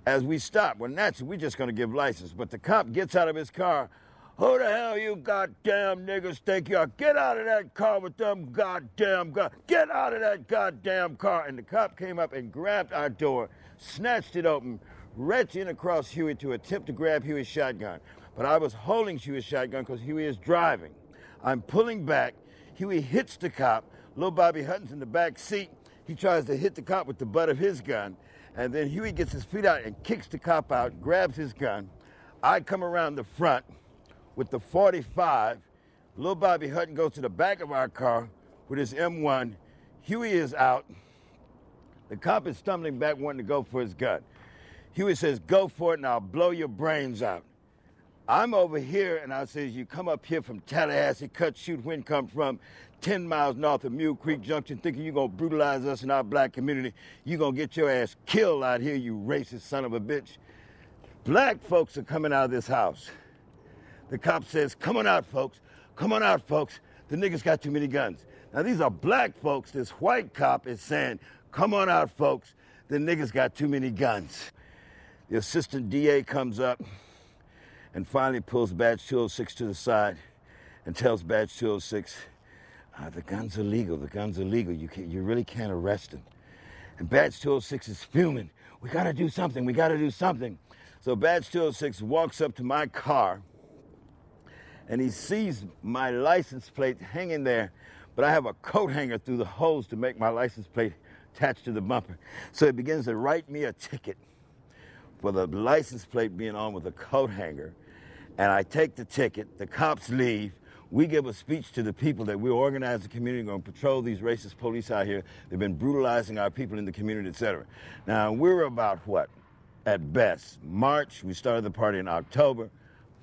as we stop, well, naturally, we're just going to give license. But the cop gets out of his car. Who the hell you goddamn niggas think you are? Get out of that car with them goddamn guns. Get out of that goddamn car. And the cop came up and grabbed our door, snatched it open, reached in across Huey to attempt to grab Huey's shotgun. But I was holding Huey's shotgun because Huey is driving. I'm pulling back. Huey hits the cop. Little Bobby Hutton's in the back seat. He tries to hit the cop with the butt of his gun. And then Huey gets his feet out and kicks the cop out, grabs his gun. I come around the front with the .45. Little Bobby Hutton goes to the back of our car with his M1. Huey is out. The cop is stumbling back, wanting to go for his gun. Huey says, go for it and I'll blow your brains out. I'm over here and I says, you come up here from Tallahassee, cut, shoot, when come from 10 miles north of Mule Creek Junction, thinking you're going to brutalize us in our black community. You're going to get your ass killed out here, you racist son of a bitch. Black folks are coming out of this house. The cop says, come on out, folks. Come on out, folks. The niggas got too many guns. Now, these are black folks. This white cop is saying, come on out, folks. The niggas got too many guns. The assistant DA comes up and finally pulls Badge 206 to the side and tells Badge 206, the guns are legal. The guns are legal. You really can't arrest them. And Badge 206 is fuming. We got to do something. We got to do something. So Badge 206 walks up to my car, and he sees my license plate hanging there, but I have a coat hanger through the holes to make my license plate attached to the bumper. So he begins to write me a ticket for the license plate being on with a coat hanger. And I take the ticket, the cops leave, we give a speech to the people that we organize the community, going to patrol these racist police out here. They've been brutalizing our people in the community, etc. Now, we're about what? At best, March, we started the party in October,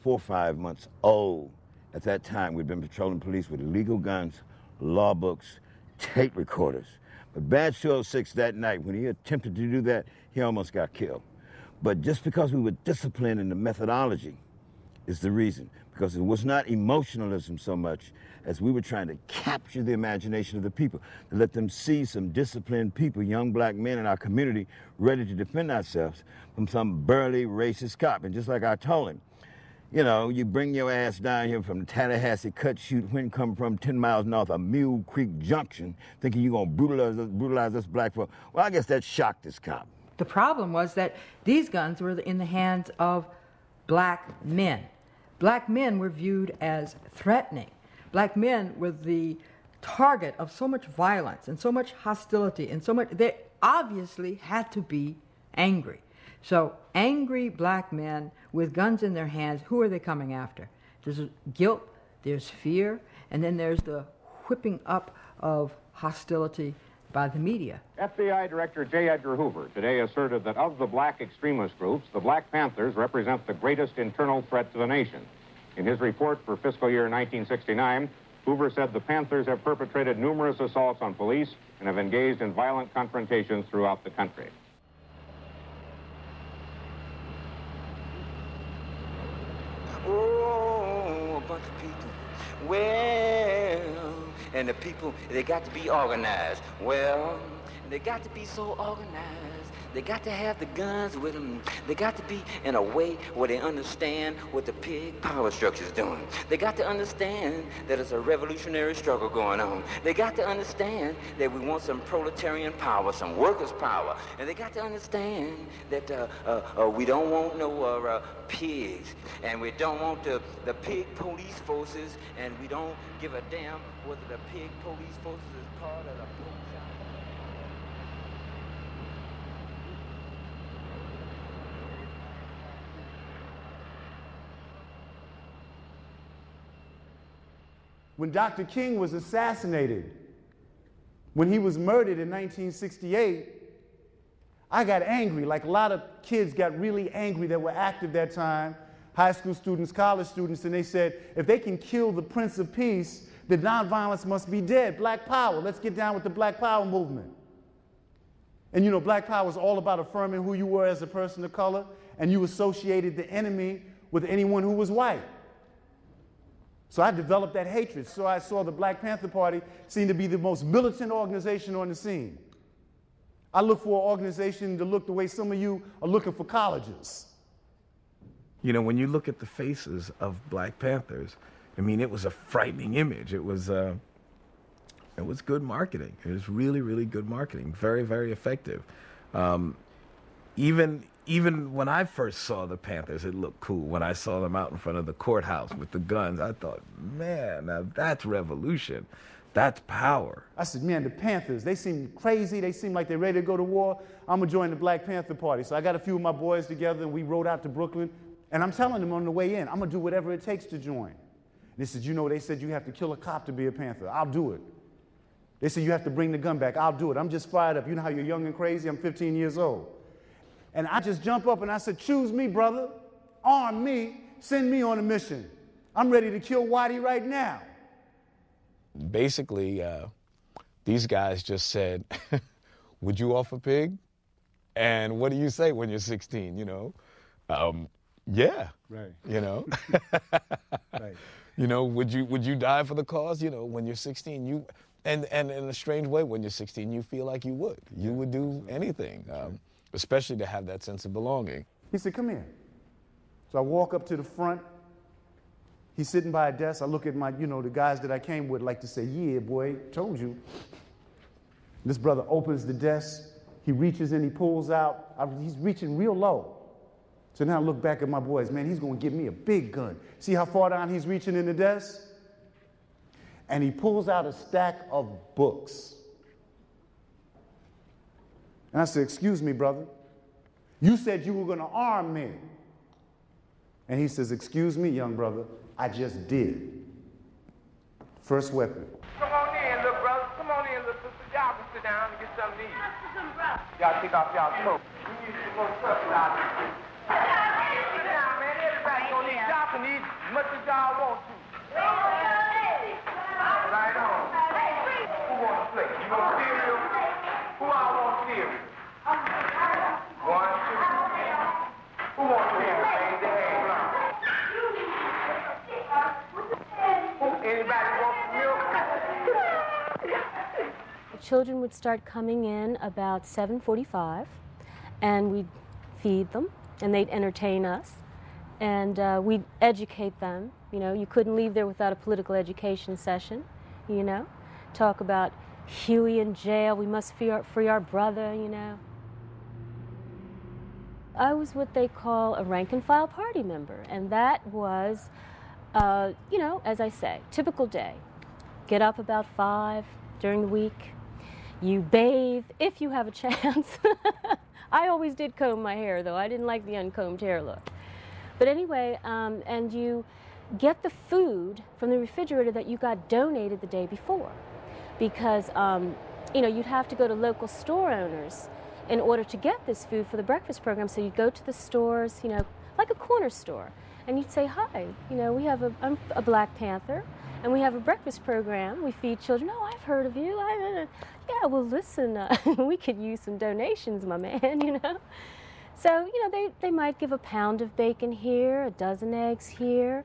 4 or 5 months old. At that time, we'd been patrolling police with illegal guns, law books, tape recorders. But Badge 206 that night, when he attempted to do that, he almost got killed. But just because we were disciplined in the methodology is the reason. Because it was not emotionalism so much as we were trying to capture the imagination of the people, to let them see some disciplined people, young black men in our community, ready to defend ourselves from some burly racist cop. And just like I told him, you know, you bring your ass down here from Tallahassee, cut, shoot, when come from 10 miles north of Mule Creek Junction, thinking you're going to brutalize us black folk. Well, I guess that shocked this cop. The problem was that these guns were in the hands of black men. Black men were viewed as threatening. Black men were the target of so much violence and so much hostility and so much, they obviously had to be angry. So angry black men with guns in their hands, who are they coming after? There's guilt, there's fear, and then there's the whipping up of hostility by the media. FBI Director J. Edgar Hoover today asserted that of the black extremist groups, the Black Panthers represent the greatest internal threat to the nation. In his report for fiscal year 1969, Hoover said the Panthers have perpetrated numerous assaults on police and have engaged in violent confrontations throughout the country. Oh, a bunch of people. Well, and the people, they got to be organized. Well, they got to be so organized They got to have the guns with them. They got to be in a way where they understand what the pig power structure is doing. They got to understand that it's a revolutionary struggle going on. They got to understand that we want some proletarian power, some workers' power. And they got to understand that we don't want no pigs, and we don't want the pig police forces, and we don't give a damn whether the pig police forces is part of the police. When Dr. King was assassinated, when he was murdered in 1968, I got angry, like a lot of kids got really angry that were active that time, high school students, college students, and they said, if they can kill the Prince of Peace, then nonviolence must be dead. Black power, let's get down with the Black Power movement. And you know, Black power is all about affirming who you were as a person of color, and you associated the enemy with anyone who was white. So I developed that hatred. So I saw the Black Panther Party seem to be the most militant organization on the scene. I look for an organization to look the way some of you are looking for colleges. You know, when you look at the faces of Black Panthers, I mean, it was a frightening image. It was good marketing. It was really, really good marketing. Very, very effective. Even when I first saw the Panthers, it looked cool. When I saw them out in front of the courthouse with the guns, I thought, man, now that's revolution. That's power. I said, man, the Panthers, they seem crazy. They seem like they're ready to go to war. I'm going to join the Black Panther Party. So I got a few of my boys together, and we rode out to Brooklyn. And I'm telling them on the way in, I'm going to do whatever it takes to join. And they said, you know, they said you have to kill a cop to be a Panther. I'll do it. They said you have to bring the gun back. I'll do it. I'm just fired up. You know how you're young and crazy? I'm 15 years old. And I just jump up and I said, choose me, brother. Arm me. Send me on a mission. I'm ready to kill Whitey right now. Basically, these guys just said, would you off a pig? And what do you say when you're 16, you know? Yeah. Right. You know? Right. You know, would you die for the cause? You know, when you're 16, you, and in a strange way, when you're 16, you feel like you would. You would do anything, especially to have that sense of belonging. He said, come here. So I walk up to the front. He's sitting by a desk. I look at my, you know, the guys that I came with like to say, yeah, boy, told you. This brother opens the desk. He reaches in, he pulls out. He's reaching real low. So now I look back at my boys. Man, he's going to give me a big gun. See how far down he's reaching in the desk? And he pulls out a stack of books. And I said, excuse me, brother. You said you were going to arm me. And he says, excuse me, young brother, I just did. First weapon. Come on in, little brother. Come on in, little sister. Y'all can sit down and get something to eat. Y'all take off y'all coat. We need some more stuff out here. Sit down, man. Everybody gonna eat. Y'all can eat as much as y'all want to. Right on. Who wants a plate? You want cereal? Who all wants cereal? 1, 2. Who wants cereal? Raise their hand. Anybody want some milk? Children would start coming in about 7:45, and we'd feed them, and they'd entertain us, and we'd educate them. You know, you couldn't leave there without a political education session, you know. Talk about Huey in jail, we must free our brother, you know. I was what they call a rank-and-file party member, and that was, you know, as I say, typical day. Get up about 5 during the week. You bathe if you have a chance. I always did comb my hair, though. I didn't like the uncombed hair look. But anyway, and you get the food from the refrigerator that you got donated the day before. Because, you know, you'd have to go to local store owners in order to get this food for the breakfast program. So you go to the stores, you know, like a corner store, and you'd say, hi, you know, we have I'm a Black Panther, and we have a breakfast program. We feed children. Oh, I've heard of you. Yeah, well, listen, we could use some donations, my man, you know. So, you know, they might give a pound of bacon here, a dozen eggs here,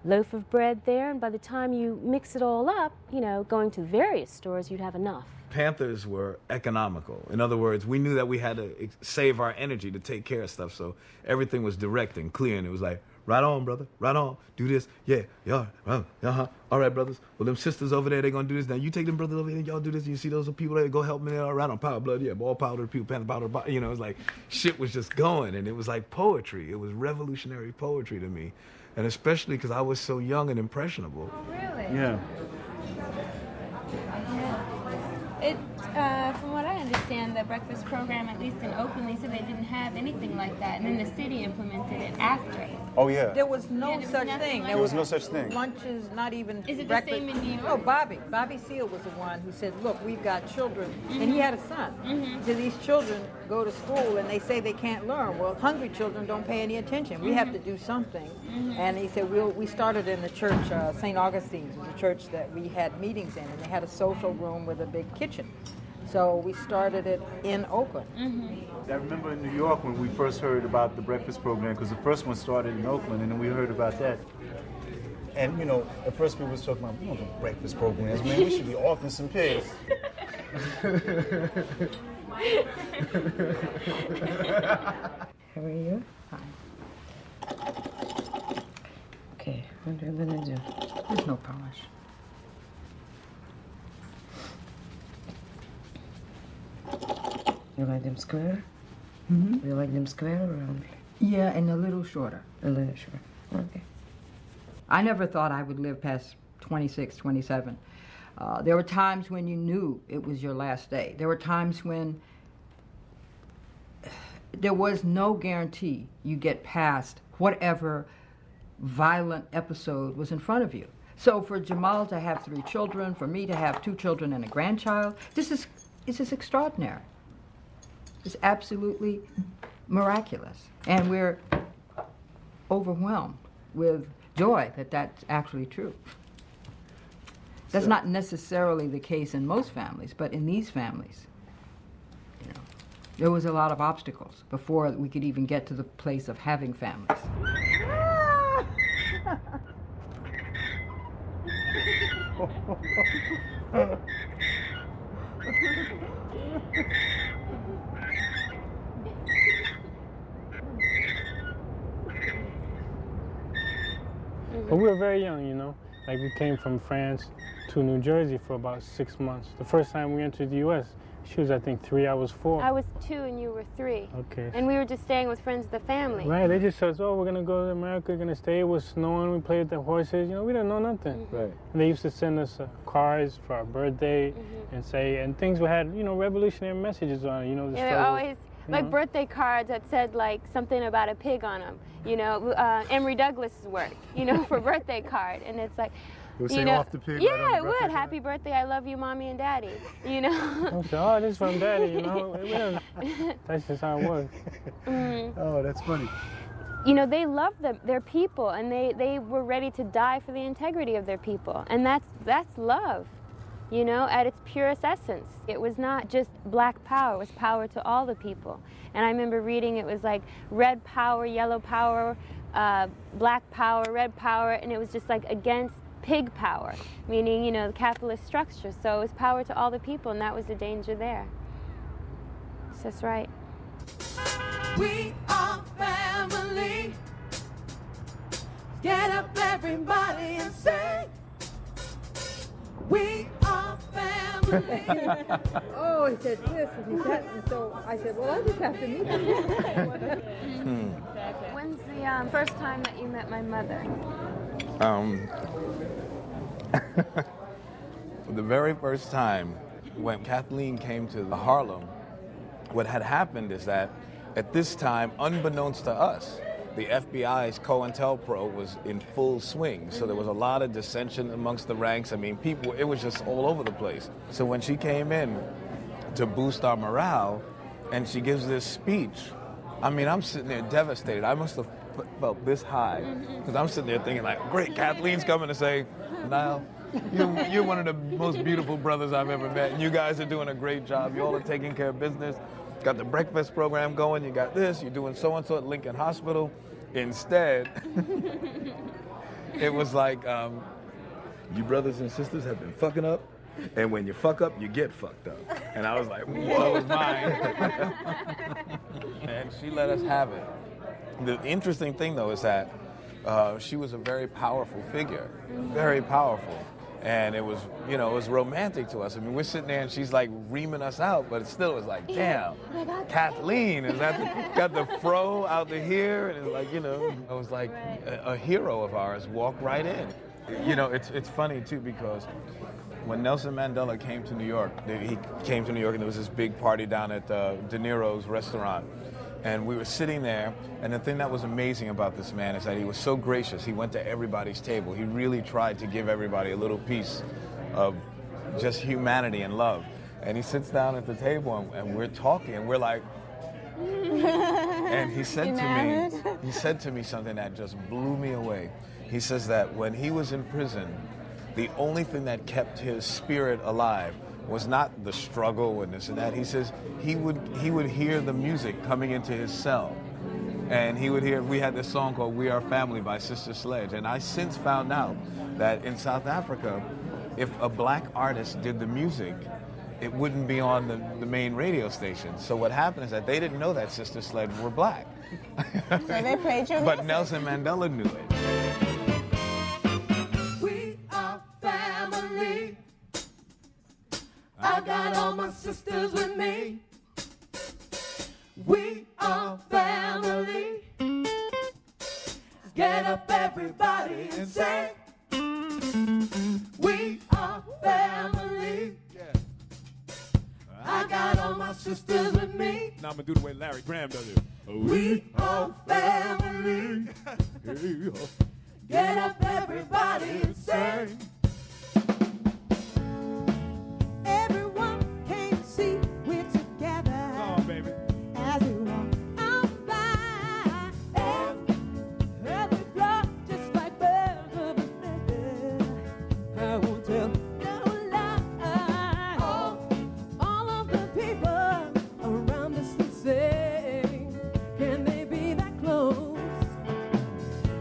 loaf of bread there, and by the time you mix it all up, you know, going to various stores, you'd have enough. Panthers were economical. In other words, we knew that we had to save our energy to take care of stuff, so everything was direct and clear, and it was like, right on, brother, right on, do this, yeah, uh-huh, all right, brothers, well, them sisters over there, they gonna do this, now you take them brothers over here, y'all do this, you see those people there, go help me there, all right, on power, blood, yeah, all power to the people, Panther power to the body, you know, it was like, shit was just going, and it was like poetry, it was revolutionary poetry to me, and especially because I was so young and impressionable. Oh, really? Yeah. It, from what I understand, the breakfast program, at least in Oakland, they said they didn't have anything like that, and then the city implemented it after. Oh, yeah. There was no such thing. There was no such thing. Lunches, not even Is it breakfast. the same in New York? No, Bobby Seale was the one who said, look, we've got children, and he had a son. So these children go to school, and they say they can't learn. Well, hungry children don't pay any attention. We have to do something. And he said, we started in the church, St. Augustine's. It was a church that we had meetings in, and they had a social room with a big kitchen. So we started it in Oakland. I remember in New York when we first heard about the breakfast program, because the first one started in Oakland, and then we heard about that. And, you know, at first people was talking about, we don't do breakfast programs, man. We should be offering some pigs. How are you? Fine. Okay, what are we gonna do? There's no polish. You like them square? You like them square or round? Yeah, and a little shorter. A little shorter. Okay. I never thought I would live past 26, 27. There were times when you knew it was your last day. There were times when there was no guarantee you get past whatever violent episode was in front of you. So for Jamal to have 3 children, for me to have 2 children and a grandchild, this is extraordinary. It's absolutely miraculous. And we're overwhelmed with joy that that's actually true. That's not necessarily the case in most families, but in these families, you know, there was a lot of obstacles before we could even get to the place of having families. But we were very young, you know. Like we came from France to New Jersey for about 6 months. The first time we entered the U.S., she was, I think, 3, I was 4. I was 2 and you were 3. Okay. And we were just staying with friends of the family. Right, they just said, oh, we're going to go to America, we're going to stay. It was snowing, we played with the horses. You know, we didn't know nothing. Right. And they used to send us cards for our birthday and say, and things that had, you know, revolutionary messages on it, you know. The Yeah, always, like birthday cards that said like something about a pig on them. You know, Emory Douglas's work, you know, for birthday card. And it's like, It would say say off off the pig. Yeah, right on the it would. birthday Happy birthday, I love you, Mommy and Daddy, you know. Okay, oh, this is from Daddy, you know. That's just how it was. Oh, that's funny. You know, they loved their people, and they were ready to die for the integrity of their people. And that's love, you know, at its purest essence. It was not just black power, it was power to all the people. And I remember reading it was like red power, yellow power, black power, red power, and it was just like against pig power, meaning, you know, the capitalist structure. So it was power to all the people, and that was the danger there. So that's right. We are family. Get up, everybody, and say, we are family. Oh, he said this, and he said, and so I said, well, I just have to meet him. When's the first time that you met my mother? The very first time when Kathleen came to Harlem, what had happened is that at this time, unbeknownst to us, the FBI's COINTELPRO was in full swing. So there was a lot of dissension amongst the ranks. I mean, people, it was just all over the place. So when she came in to boost our morale, and she gives this speech, I mean, I'm sitting there devastated. I must have felt this high, because I'm sitting there thinking like, great, Kathleen's coming to say, Niall, you're one of the most beautiful brothers I've ever met, and you guys are doing a great job. You all are taking care of business. Got the breakfast program going, you got this, you're doing so-and-so at Lincoln Hospital. Instead, it was like, you brothers and sisters have been fucking up, and when you fuck up, you get fucked up. And I was like, that was mine. And she let us have it. The interesting thing, though, is that she was a very powerful figure, very powerful. And it was, you know, it was romantic to us. I mean, we're sitting there and she's like reaming us out, but it still was like, damn, Kathleen is got the fro out to here, and it's like, you know, it was like a hero of ours walked right in. You know, it's funny too, because when Nelson Mandela came to New York, he came to New York and there was this big party down at De Niro's restaurant. And we were sitting there, and the thing that was amazing about this man is that he was so gracious. He went to everybody's table. He really tried to give everybody a little piece of just humanity and love. And he sits down at the table, and we're talking, and we're like, and he said to me something that just blew me away. He says that when he was in prison, the only thing that kept his spirit alive was not the struggle and this and that. He says he would hear the music coming into his cell. And he would hear, we had this song called We Are Family by Sister Sledge. And I since found out that in South Africa, if a black artist did the music, it wouldn't be on the main radio station. So what happened is that they didn't know that Sister Sledge were black. So they played your But music. Nelson Mandela knew it. We are family. I got all my sisters with me. We are family. Get up, everybody, and say, we are family. I got all my sisters with me. Now I'm gonna do the way Larry Graham does it. We are family. Get up, everybody, and say, everyone can see we're together. Oh, baby. As we walk out by, and every block just like birds of a feather. I won't tell no lie. All of the people around us will say, can they be that close?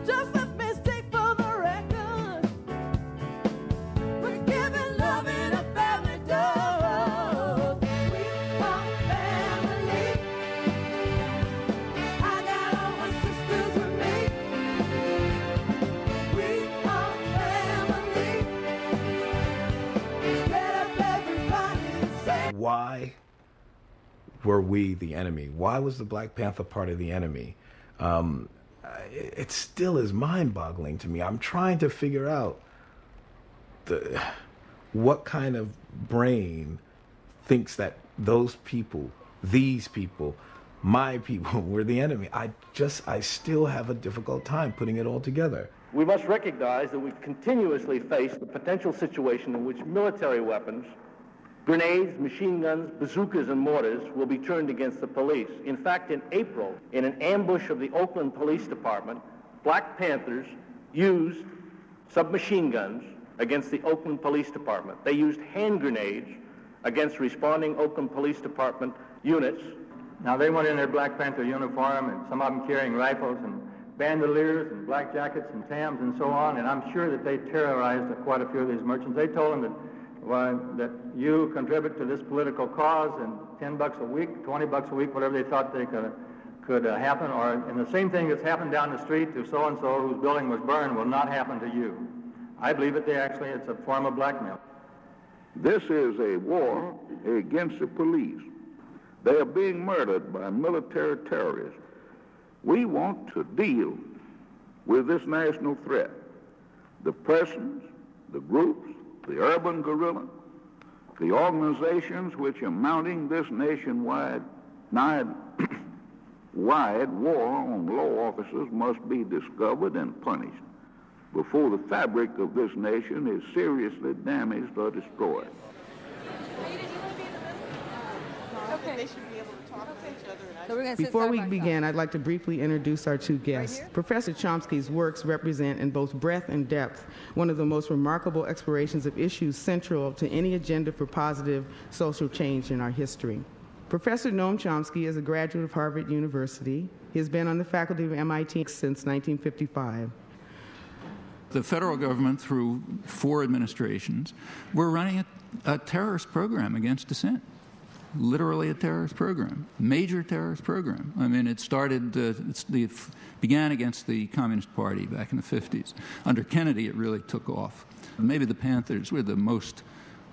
Just a mistake for the record. We're giving love in a family dose. We are family. I got all my sisters with me. We are family. Get up, everybody, and say. Why were we the enemy? Why was the Black Panther Party the enemy? It still is mind-boggling to me. I'm trying to figure out what kind of brain thinks that those people, these people, my people, were the enemy. I still have a difficult time putting it all together. We must recognize that we continuously face the potential situation in which military weapons, grenades, machine guns, bazookas, and mortars will be turned against the police. In fact, in April, in an ambush of the Oakland Police Department, Black Panthers used submachine guns against the Oakland Police Department. They used hand grenades against responding Oakland Police Department units. Now, they went in their Black Panther uniform, and some of them carrying rifles and bandoliers and black jackets and tams and so on, and I'm sure that they terrorized quite a few of these merchants. They told them that you contribute to this political cause, and $10 a week, $20 a week, whatever they thought they could happen, or and the same thing that's happened down the street to so-and-so whose building was burned will not happen to you. I believe that it's a form of blackmail. This is a war against the police. They are being murdered by military terrorists. We want to deal with this national threat. The persons, the groups, the urban guerrilla, the organizations which are mounting this nationwide wide war on law officers must be discovered and punished before the fabric of this nation is seriously damaged or destroyed. Okay. They should be able to talk to each other. Before we begin, I'd like to briefly introduce our two guests. Professor Chomsky's works represent in both breadth and depth one of the most remarkable explorations of issues central to any agenda for positive social change in our history. Professor Noam Chomsky is a graduate of Harvard University. He has been on the faculty of MIT since 1955. The federal government, through 4 administrations, were running a terrorist program against dissent. Literally a terrorist program, major terrorist program. I mean, it started, began against the Communist Party back in the 50s. Under Kennedy, it really took off. Maybe the Panthers were the most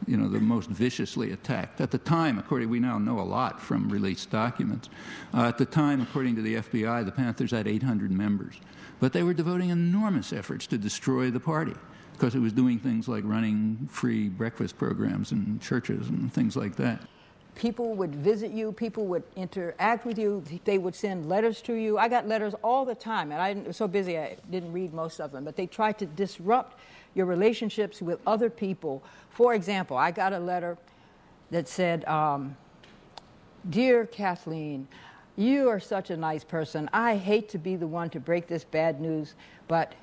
viciously attacked. At the time, we now know a lot from released documents. At the time, according to the FBI, the Panthers had 800 members. But they were devoting enormous efforts to destroy the party because it was doing things like running free breakfast programs in churches and things like that. People would visit you, people would interact with you, they would send letters to you. I got letters all the time, and I was so busy I didn't read most of them, but they tried to disrupt your relationships with other people. For example, I got a letter that said, "Dear Kathleen, you are such a nice person. I hate to be the one to break this bad news, but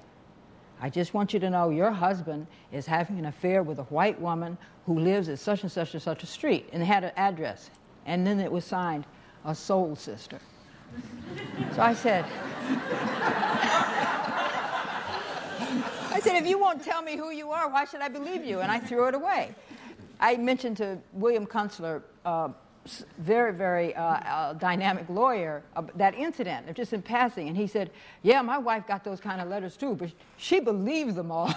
I just want you to know your husband is having an affair with a white woman who lives at such and such and such a street," and it had an address. And then it was signed, "A soul sister." So I said, if you won't tell me who you are, why should I believe you? And I threw it away. I mentioned to William Kunstler, very, very dynamic lawyer, that incident, just in passing. And he said, "Yeah, my wife got those kind of letters too, but she believed them all."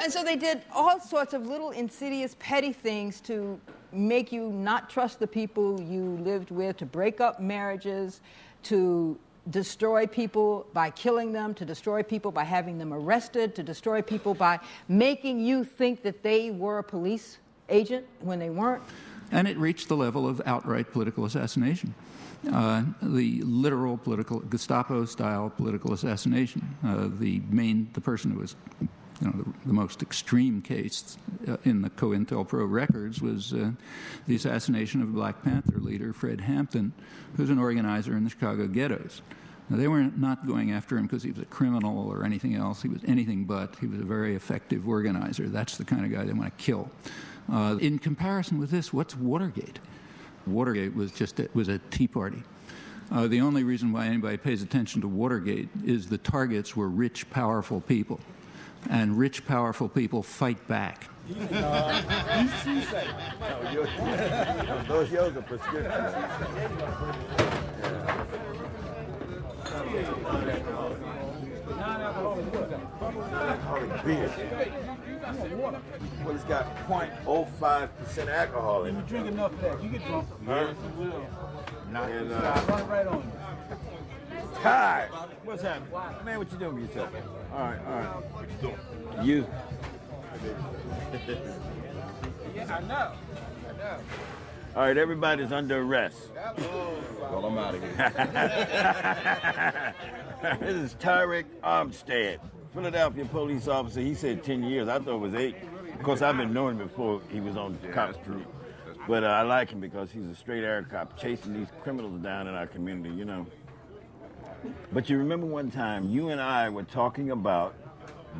And so they did all sorts of little insidious, petty things to make you not trust the people you lived with, to break up marriages, to destroy people by killing them, to destroy people by having them arrested, to destroy people by making you think that they were a police agent when they weren't. And it reached the level of outright political assassination. The literal Gestapo-style political assassination. The person who was the most extreme case in the COINTELPRO records was the assassination of Black Panther leader Fred Hampton, who's an organizer in the Chicago ghettos. Now, they were not going after him because he was a criminal or anything else. He was anything but. He was a very effective organizer. That's the kind of guy they want to kill. In comparison with this, what's Watergate? Watergate was a Tea Party. The only reason why anybody pays attention to Watergate is the targets were rich, powerful people. And rich, powerful people fight back. Those yours are prescriptions. Alcoholic beer. Well, it's got 0.05% alcohol in it. You drink enough of that, you get drunk. Huh? And right on you. Hi. What's happening? Man, what you doing with yourself? All right. What you doing? You. Yeah, I know. All right, everybody's under arrest. Well, I'm out of here. This is Tyrek Armstead, Philadelphia police officer. He said 10 years. I thought it was 8. Of course, I've been knowing him before he was on cop street. But I like him because he's a straight air cop chasing these criminals down in our community, you know. But you remember one time you and I were talking about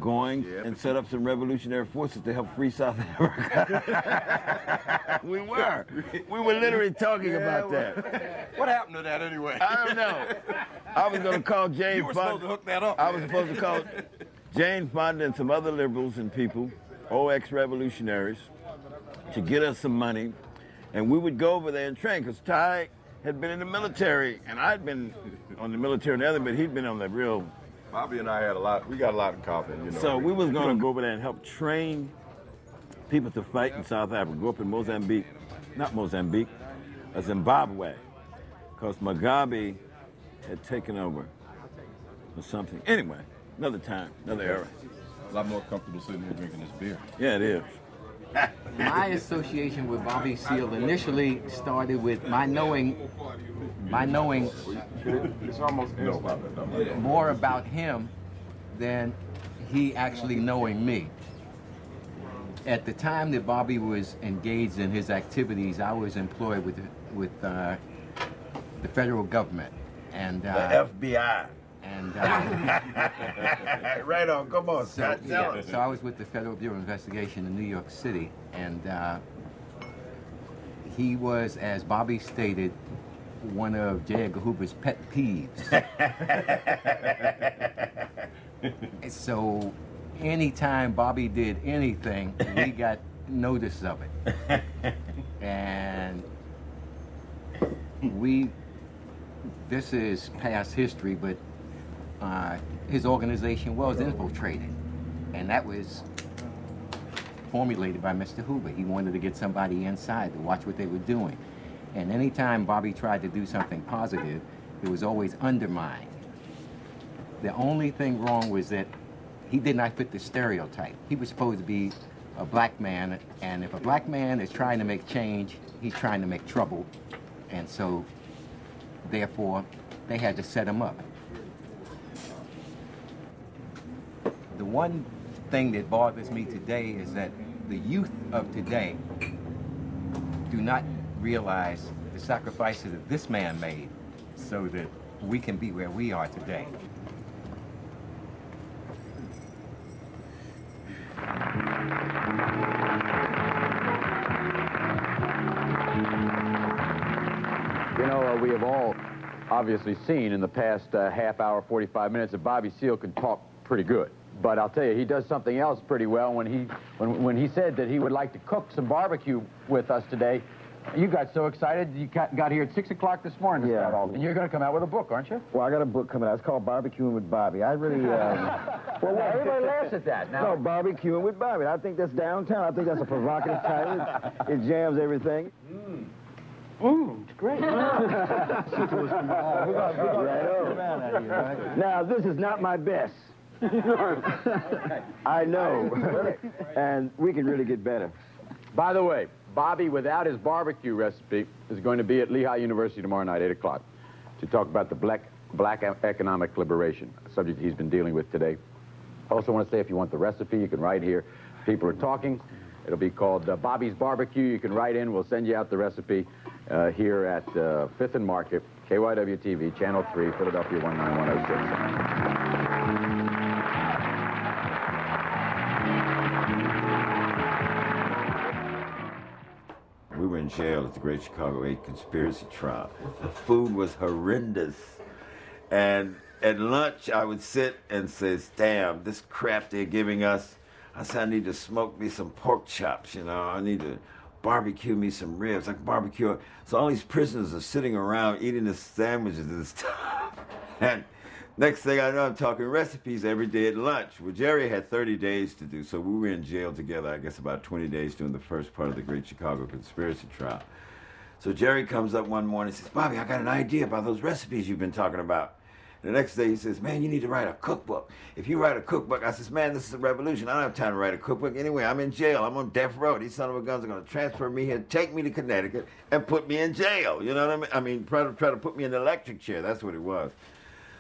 going and set up some revolutionary forces to help free South Africa. We were literally talking about that. What happened to that anyway? I don't know. I was going to call Jane You were supposed to hook that up. I was supposed to call Jane Fonda and some other liberals and people, ex-revolutionaries, to get us some money, and we would go over there and train, because Ty had been in the military, and I'd been on the military and the other, but he'd been on the real. Bobby and I had we got a lot in common, you know. So we was going to go over there and help train people to fight in South Africa. Go up in Zimbabwe, because Mugabe had taken over or something. Anyway, another time, another era. A lot more comfortable sitting here drinking this beer. Yeah, it is. My association with Bobby Seale initially started with my knowing more about him than he actually knowing me. At the time that Bobby was engaged in his activities, I was employed with the federal government and the FBI. And right on, come on. So I was with the Federal Bureau of Investigation in New York City, and he was, as Bobby stated, one of J. Edgar Hoover's pet peeves. So anytime Bobby did anything, we got notice of it. And this is past history, but his organization was infiltrated. And that was formulated by Mr. Hoover. He wanted to get somebody inside to watch what they were doing. And anytime Bobby tried to do something positive, it was always undermined. The only thing wrong was that he did not fit the stereotype. He was supposed to be a black man, and if a black man is trying to make change, he's trying to make trouble. And so, therefore, they had to set him up. The one thing that bothers me today is that the youth of today do not realize the sacrifices that this man made so that we can be where we are today. You know, we have all obviously seen in the past half hour, 45 minutes that Bobby Seale can talk pretty good. But I'll tell you, he does something else pretty well. When he said that he would like to cook some barbecue with us today, you got so excited, you got here at 6 o'clock this morning to start off. And you're going to come out with a book, aren't you? Well, I got a book coming out. It's called Barbecuing with Bobby. I really, well, everybody laughs at that. Now, no, Barbecuing with Bobby. I think that's downtown. I think that's a provocative title. It jams everything. It's great. Right on. Now, this is not my best. I know. And we can really get better. By the way, Bobby, without his barbecue recipe, is going to be at Lehigh University tomorrow night, 8 o'clock, to talk about the black economic liberation, a subject he's been dealing with today. Also want to say, if you want the recipe, you can write here. People are talking. It'll be called Bobby's Barbecue. You can write in. We'll send you out the recipe here at 5th and Market, KYW-TV, Channel 3, Philadelphia 19106. We were in jail at the Great Chicago 8 conspiracy trial. The food was horrendous. And at lunch, I would sit and say, damn, this crap they're giving us. I said, I need to smoke me some pork chops, you know. I need to barbecue me some ribs. I can barbecue. So all these prisoners are sitting around eating the sandwiches and stuff. And next thing I know, I'm talking recipes every day at lunch. Well, Jerry had 30 days to do, so we were in jail together, I guess about 20 days during the first part of the Great Chicago conspiracy trial. So Jerry comes up one morning and says, Bobby, I got an idea about those recipes you've been talking about. And the next day he says, man, you need to write a cookbook. If you write a cookbook, I says, man, this is a revolution. I don't have time to write a cookbook. Anyway, I'm in jail. I'm on death row. These son of a guns are going to transfer me here, take me to Connecticut, and put me in jail. You know what I mean? Try to put me in the electric chair. That's what it was.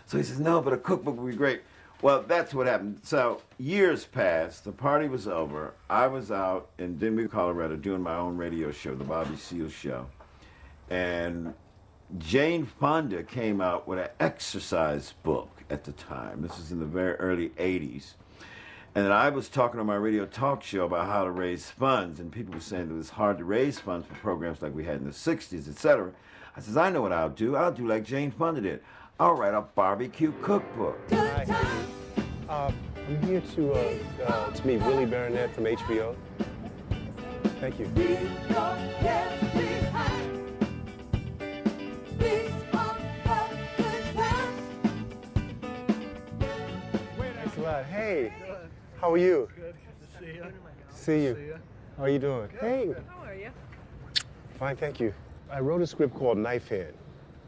So he says, no, but a cookbook would be great. Well, that's what happened. So years passed. The party was over. I was out in Denver, Colorado, doing my own radio show, the Bobby Seale Show. And Jane Fonda came out with an exercise book at the time. This is in the very early 80s. And I was talking on my radio talk show about how to raise funds, and people were saying that it was hard to raise funds for programs like we had in the 60s, etc. I says, I know what I'll do. I'll do like Jane Fonda did. I'll write a barbecue cookbook. I'm here to meet Willie Barnett from HBO. Thank you. Thanks a lot. Hey, how are you? Good. See you. See you. How are you doing? Good. Hey. How are you? Fine, thank you. I wrote a script called Knife Hand.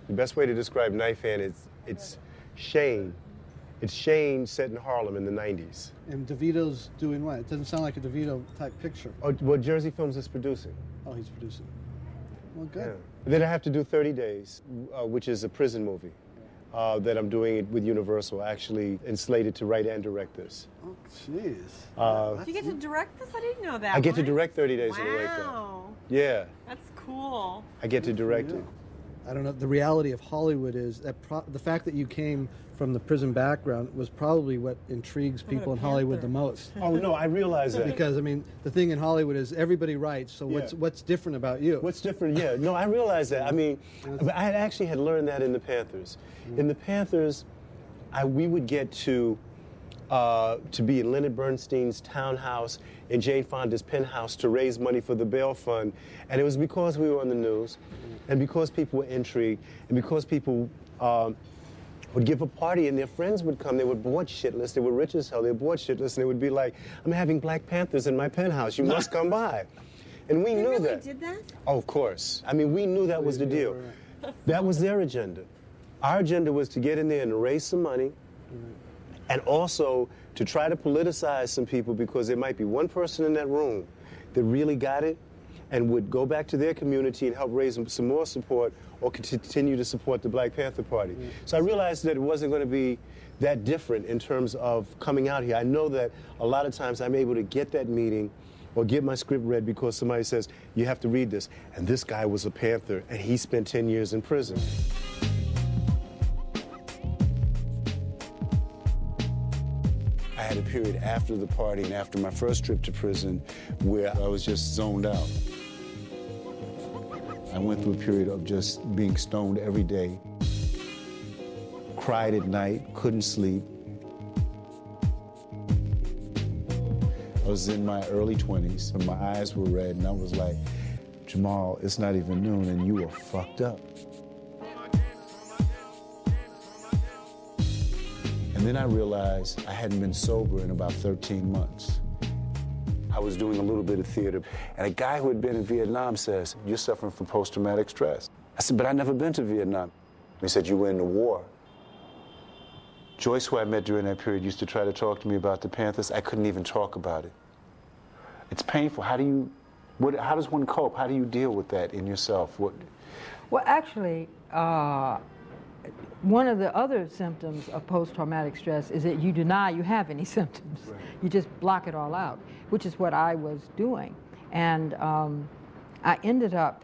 The best way to describe Knife Hand is it's Shane. It's Shane set in Harlem in the 90s. And DeVito's doing what? It doesn't sound like a DeVito type picture. Oh, well, Jersey Films is producing. Oh, he's producing. Well, good. Yeah. Then I have to do 30 Days, which is a prison movie that I'm doing it with Universal, actually, and slated to write and direct this. Oh, jeez. You get to direct this? I didn't know that. I get to direct 30 Days in a Wake. Wow. Yeah. That's cool. I get to direct it. I don't know, the reality of Hollywood is that the fact that you came from the prison background was probably what intrigues people in Hollywood the most. Oh, no, I realize that. Because, I mean, the thing in Hollywood is everybody writes, so what's different about you? What's different, yeah. No, I realize that. I mean, I actually had learned that in the Panthers. In the Panthers, we would get to be in Leonard Bernstein's townhouse in Jane Fonda's penthouse to raise money for the bail fund. And it was because we were on the news, and because people were intrigued, and because people would give a party and their friends would come. They were bored shitless. They were rich as hell. They were bored shitless, and they would be like, I'm having Black Panthers in my penthouse. You must come by. And we knew that. Did that? Oh, of course. I mean, we knew that was the deal. That was their agenda. Our agenda was to get in there and raise some money, and also to try to politicize some people, because there might be one person in that room that really got it and would go back to their community and help raise some more support or continue to support the Black Panther Party. So I realized that it wasn't going to be that different in terms of coming out here. I know that a lot of times I'm able to get that meeting or get my script read because somebody says, you have to read this. And this guy was a Panther, and he spent 10 years in prison. I had a period after the party and after my first trip to prison where I was just zoned out. I went through a period of just being stoned every day, cried at night, couldn't sleep. I was in my early 20s, and my eyes were red, and I was like, Jamal, it's not even noon, and you are fucked up. And then I realized I hadn't been sober in about 13 months. I was doing a little bit of theater, and a guy who had been in Vietnam says, you're suffering from post-traumatic stress. I said, but I've never been to Vietnam. He said, you were in the war. Joyce, who I met during that period, used to try to talk to me about the Panthers. I couldn't even talk about it. It's painful. How does one cope? How do you deal with that in yourself? Well, actually, one of the other symptoms of post-traumatic stress is that you deny you have any symptoms. Right. You just block it all out, which is what I was doing. And I ended up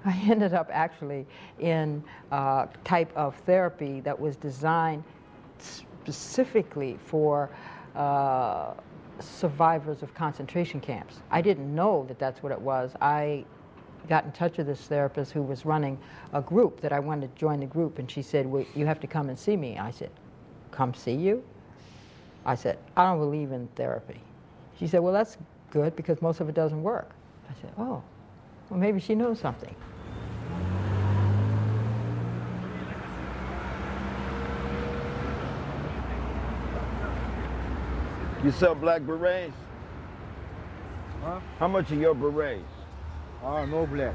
actually in a type of therapy that was designed specifically for survivors of concentration camps. I didn't know that that's what it was. I got in touch with this therapist who was running a group that I wanted to join the group, and she said, well, you have to come and see me. I said, come see you? I said, I don't believe in therapy. She said, well, that's good because most of it doesn't work. I said, oh, well, maybe she knows something. You sell black berets? Huh? How much are your berets? No black.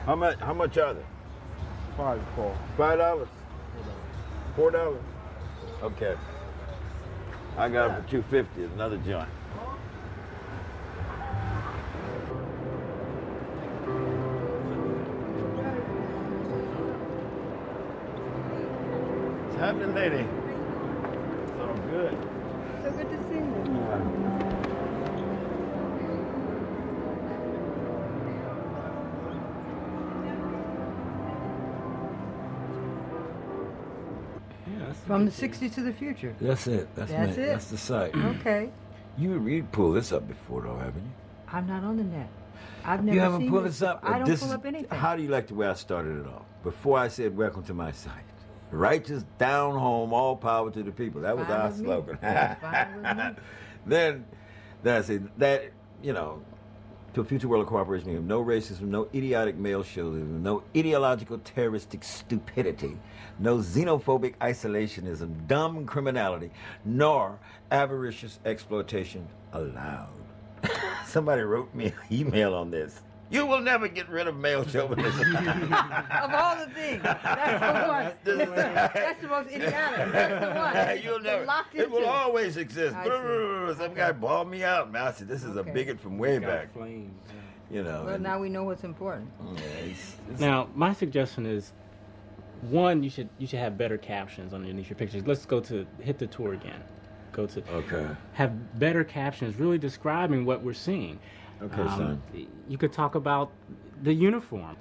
How much are they? $5. $5? $4? Okay. I got it for $2.50. Another joint. What's happening, lady? It's all good. So good to see you. From the 60s to the future. That's it. That's it. That's the site. Okay. You pulled this up before, though, haven't you? I'm not on the net. I've never You haven't seen pulled this. this up? I don't This pull is- up anything. How do you like the way I started it off? Before I said, welcome to my site. Righteous, down home, all power to the people. That was Fine our with me. slogan. Fine with me. Then I said, that, to a future world of cooperation, we have no racism, no idiotic male chauvinism, no ideological terroristic stupidity, no xenophobic isolationism, dumb criminality, nor avaricious exploitation allowed. Somebody wrote me an email on this. You will never get rid of male chauvinism. Of all the things, that's the one. That's the most idiotic. That's the one. You'll never. Locked It will into. always exist. I see. Some guy balled me out, man. I said, this is a bigot from way back. Flames. Well, now we know what's important. Now, my suggestion is, one, you should have better captions underneath your pictures. Let's hit the tour again. Have better captions really describing what we're seeing. Okay, son. You could talk about the uniform.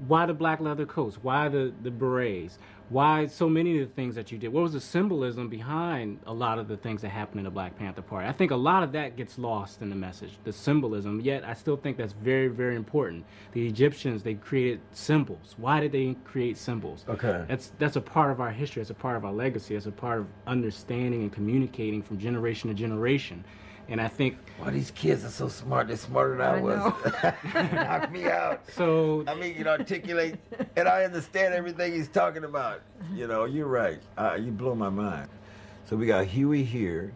Why the black leather coats? Why the berets? Why so many of the things that you did? What was the symbolism behind a lot of the things that happened in the Black Panther Party? I think a lot of that gets lost in the message, the symbolism, yet I still think that's very, very important. The Egyptians, they created symbols. Why did they create symbols? Okay. That's a part of our history, it's a part of our legacy, it's a part of understanding and communicating from generation to generation. And I think... Why these kids are so smart? They're smarter than I was. Knock me out. So... I mean, you can articulate, and I understand everything he's talking about. You know, you're right. You blow my mind. So we got Huey here,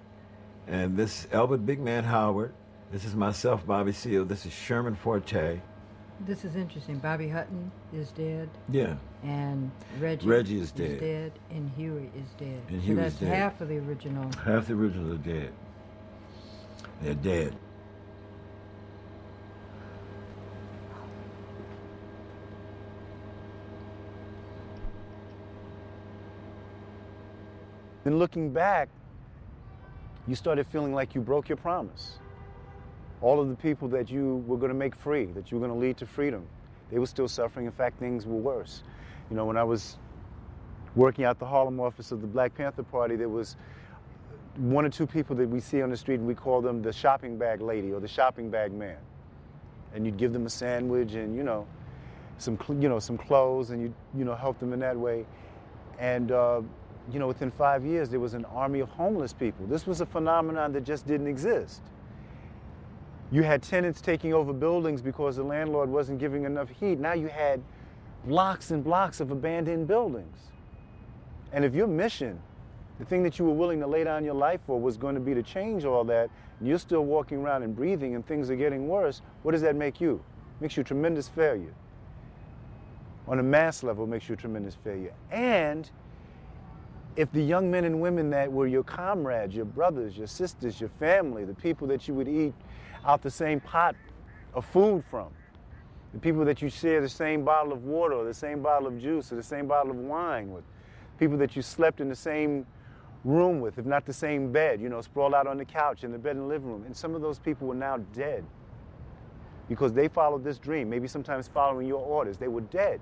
and this Albert Big Man Howard. This is myself, Bobby Seale. This is Sherman Forte. This is interesting. Bobby Hutton is dead. Yeah. And Reggie is dead. And Huey is dead. And so Huey's that's dead. half of the original. Half the originals are dead. They're dead. Then looking back, you started feeling like you broke your promise. All of the people that you were going to make free, that you were going to lead to freedom, they were still suffering. In fact, things were worse. You know, when I was working at the Harlem office of the Black Panther Party, there was one or two people that we see on the street, and we call them the shopping bag lady or the shopping bag man. And you'd give them a sandwich and, some clothes, and you'd, help them in that way. And, within 5 years, there was an army of homeless people. This was a phenomenon that just didn't exist. You had tenants taking over buildings because the landlord wasn't giving enough heat. Now you had blocks and blocks of abandoned buildings. And if your mission, the thing that you were willing to lay down your life for, was going to be to change all that, and you're still walking around and breathing and things are getting worse, what does that make you? It makes you a tremendous failure. On a mass level, it makes you a tremendous failure. And if the young men and women that were your comrades, your brothers, your sisters, your family, the people that you would eat out the same pot of food from, the people that you share the same bottle of water or the same bottle of juice or the same bottle of wine with, people that you slept in the same room with, if not the same bed, sprawled out on the couch in the bed in the living room. And some of those people were now dead because they followed this dream, maybe sometimes following your orders. They were dead.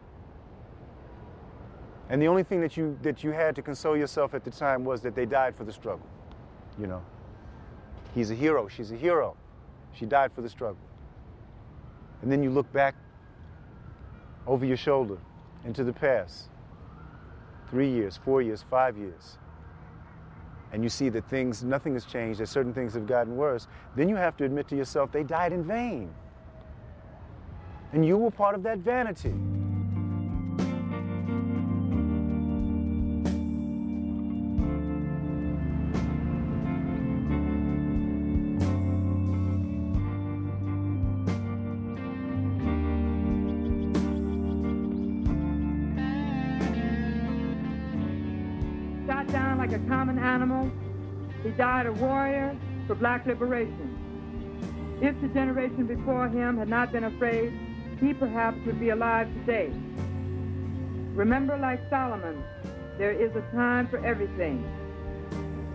And the only thing that you had to console yourself at the time was that they died for the struggle. He's a hero, she's a hero. She died for the struggle. And then you look back over your shoulder into the past, 3 years, 4 years, 5 years, and you see that nothing has changed, that certain things have gotten worse, then you have to admit to yourself they died in vain. And you were part of that vanity. Like a common animal, he died a warrior for black liberation. If the generation before him had not been afraid, he perhaps would be alive today. Remember, like Solomon, there is a time for everything.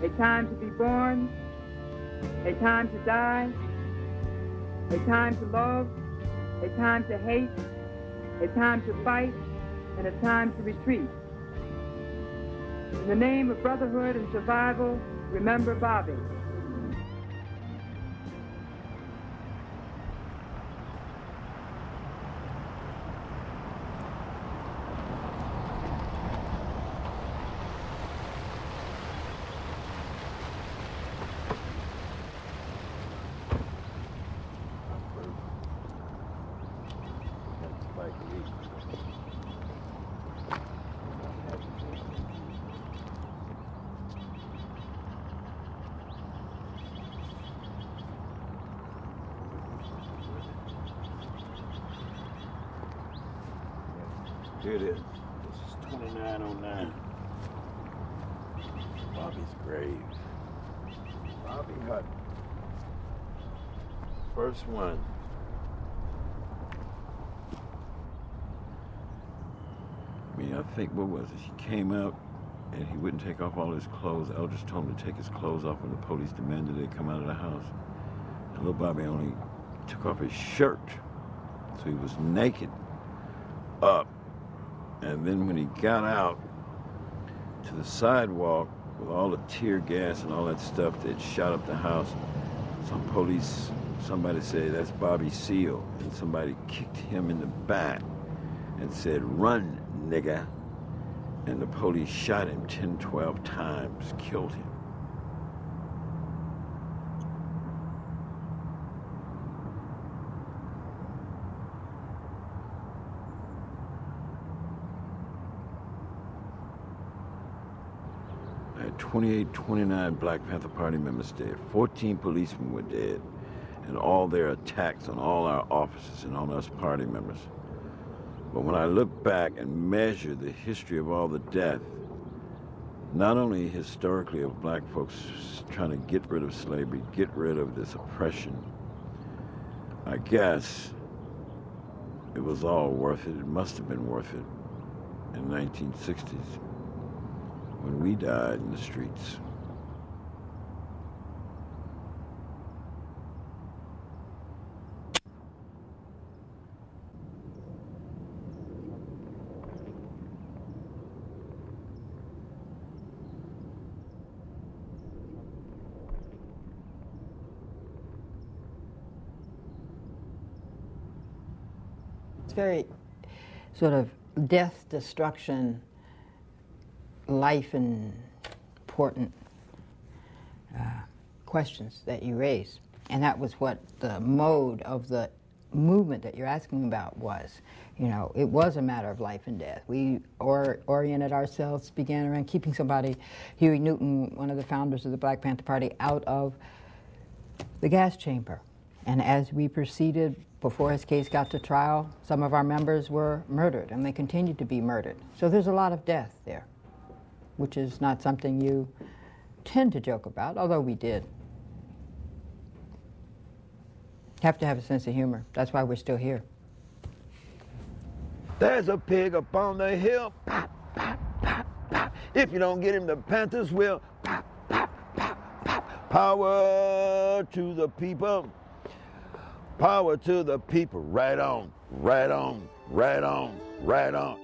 A time to be born, a time to die, a time to love, a time to hate, a time to fight, and a time to retreat. In the name of brotherhood and survival, remember Bobby. Here it is. This is 2909. Bobby's grave. Bobby Hutton. First one. I mean, I think, what was it? She came out and he wouldn't take off all his clothes. Elders told him to take his clothes off when the police demanded they come out of the house. And little Bobby only took off his shirt, so he was naked. up. And then when he got out to the sidewalk with all the tear gas and all that stuff that shot up the house, somebody said, that's Bobby Seale. And somebody kicked him in the back and said, run, nigga. And the police shot him 10, 12 times, killed him. I had 28, 29 Black Panther Party members dead. 14 policemen were dead. And all their attacks on all our officers and on us party members. But when I look back and measure the history of all the death, not only historically of black folks trying to get rid of slavery, get rid of this oppression, I guess it was all worth it. It must have been worth it in the 1960s when we died in the streets. Very sort of death, destruction, life important questions that you raised. And that was what the mode of the movement that you're asking about was. You know, it was a matter of life and death. We oriented ourselves, began around keeping somebody, Huey Newton, one of the founders of the Black Panther Party, out of the gas chamber. And as we proceeded, before his case got to trial, some of our members were murdered, and they continued to be murdered. So there's a lot of death there, which is not something you tend to joke about, although we did. Have to have a sense of humor. That's why we're still here. There's a pig up on the hill. Pop, pop, pop, pop. If you don't get him, the Panthers will. Pop, pop, pop, pop. Power to the people. Power to the people. Right on, right on, right on, right on.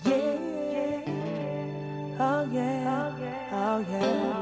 Yeah. Oh yeah. Oh yeah.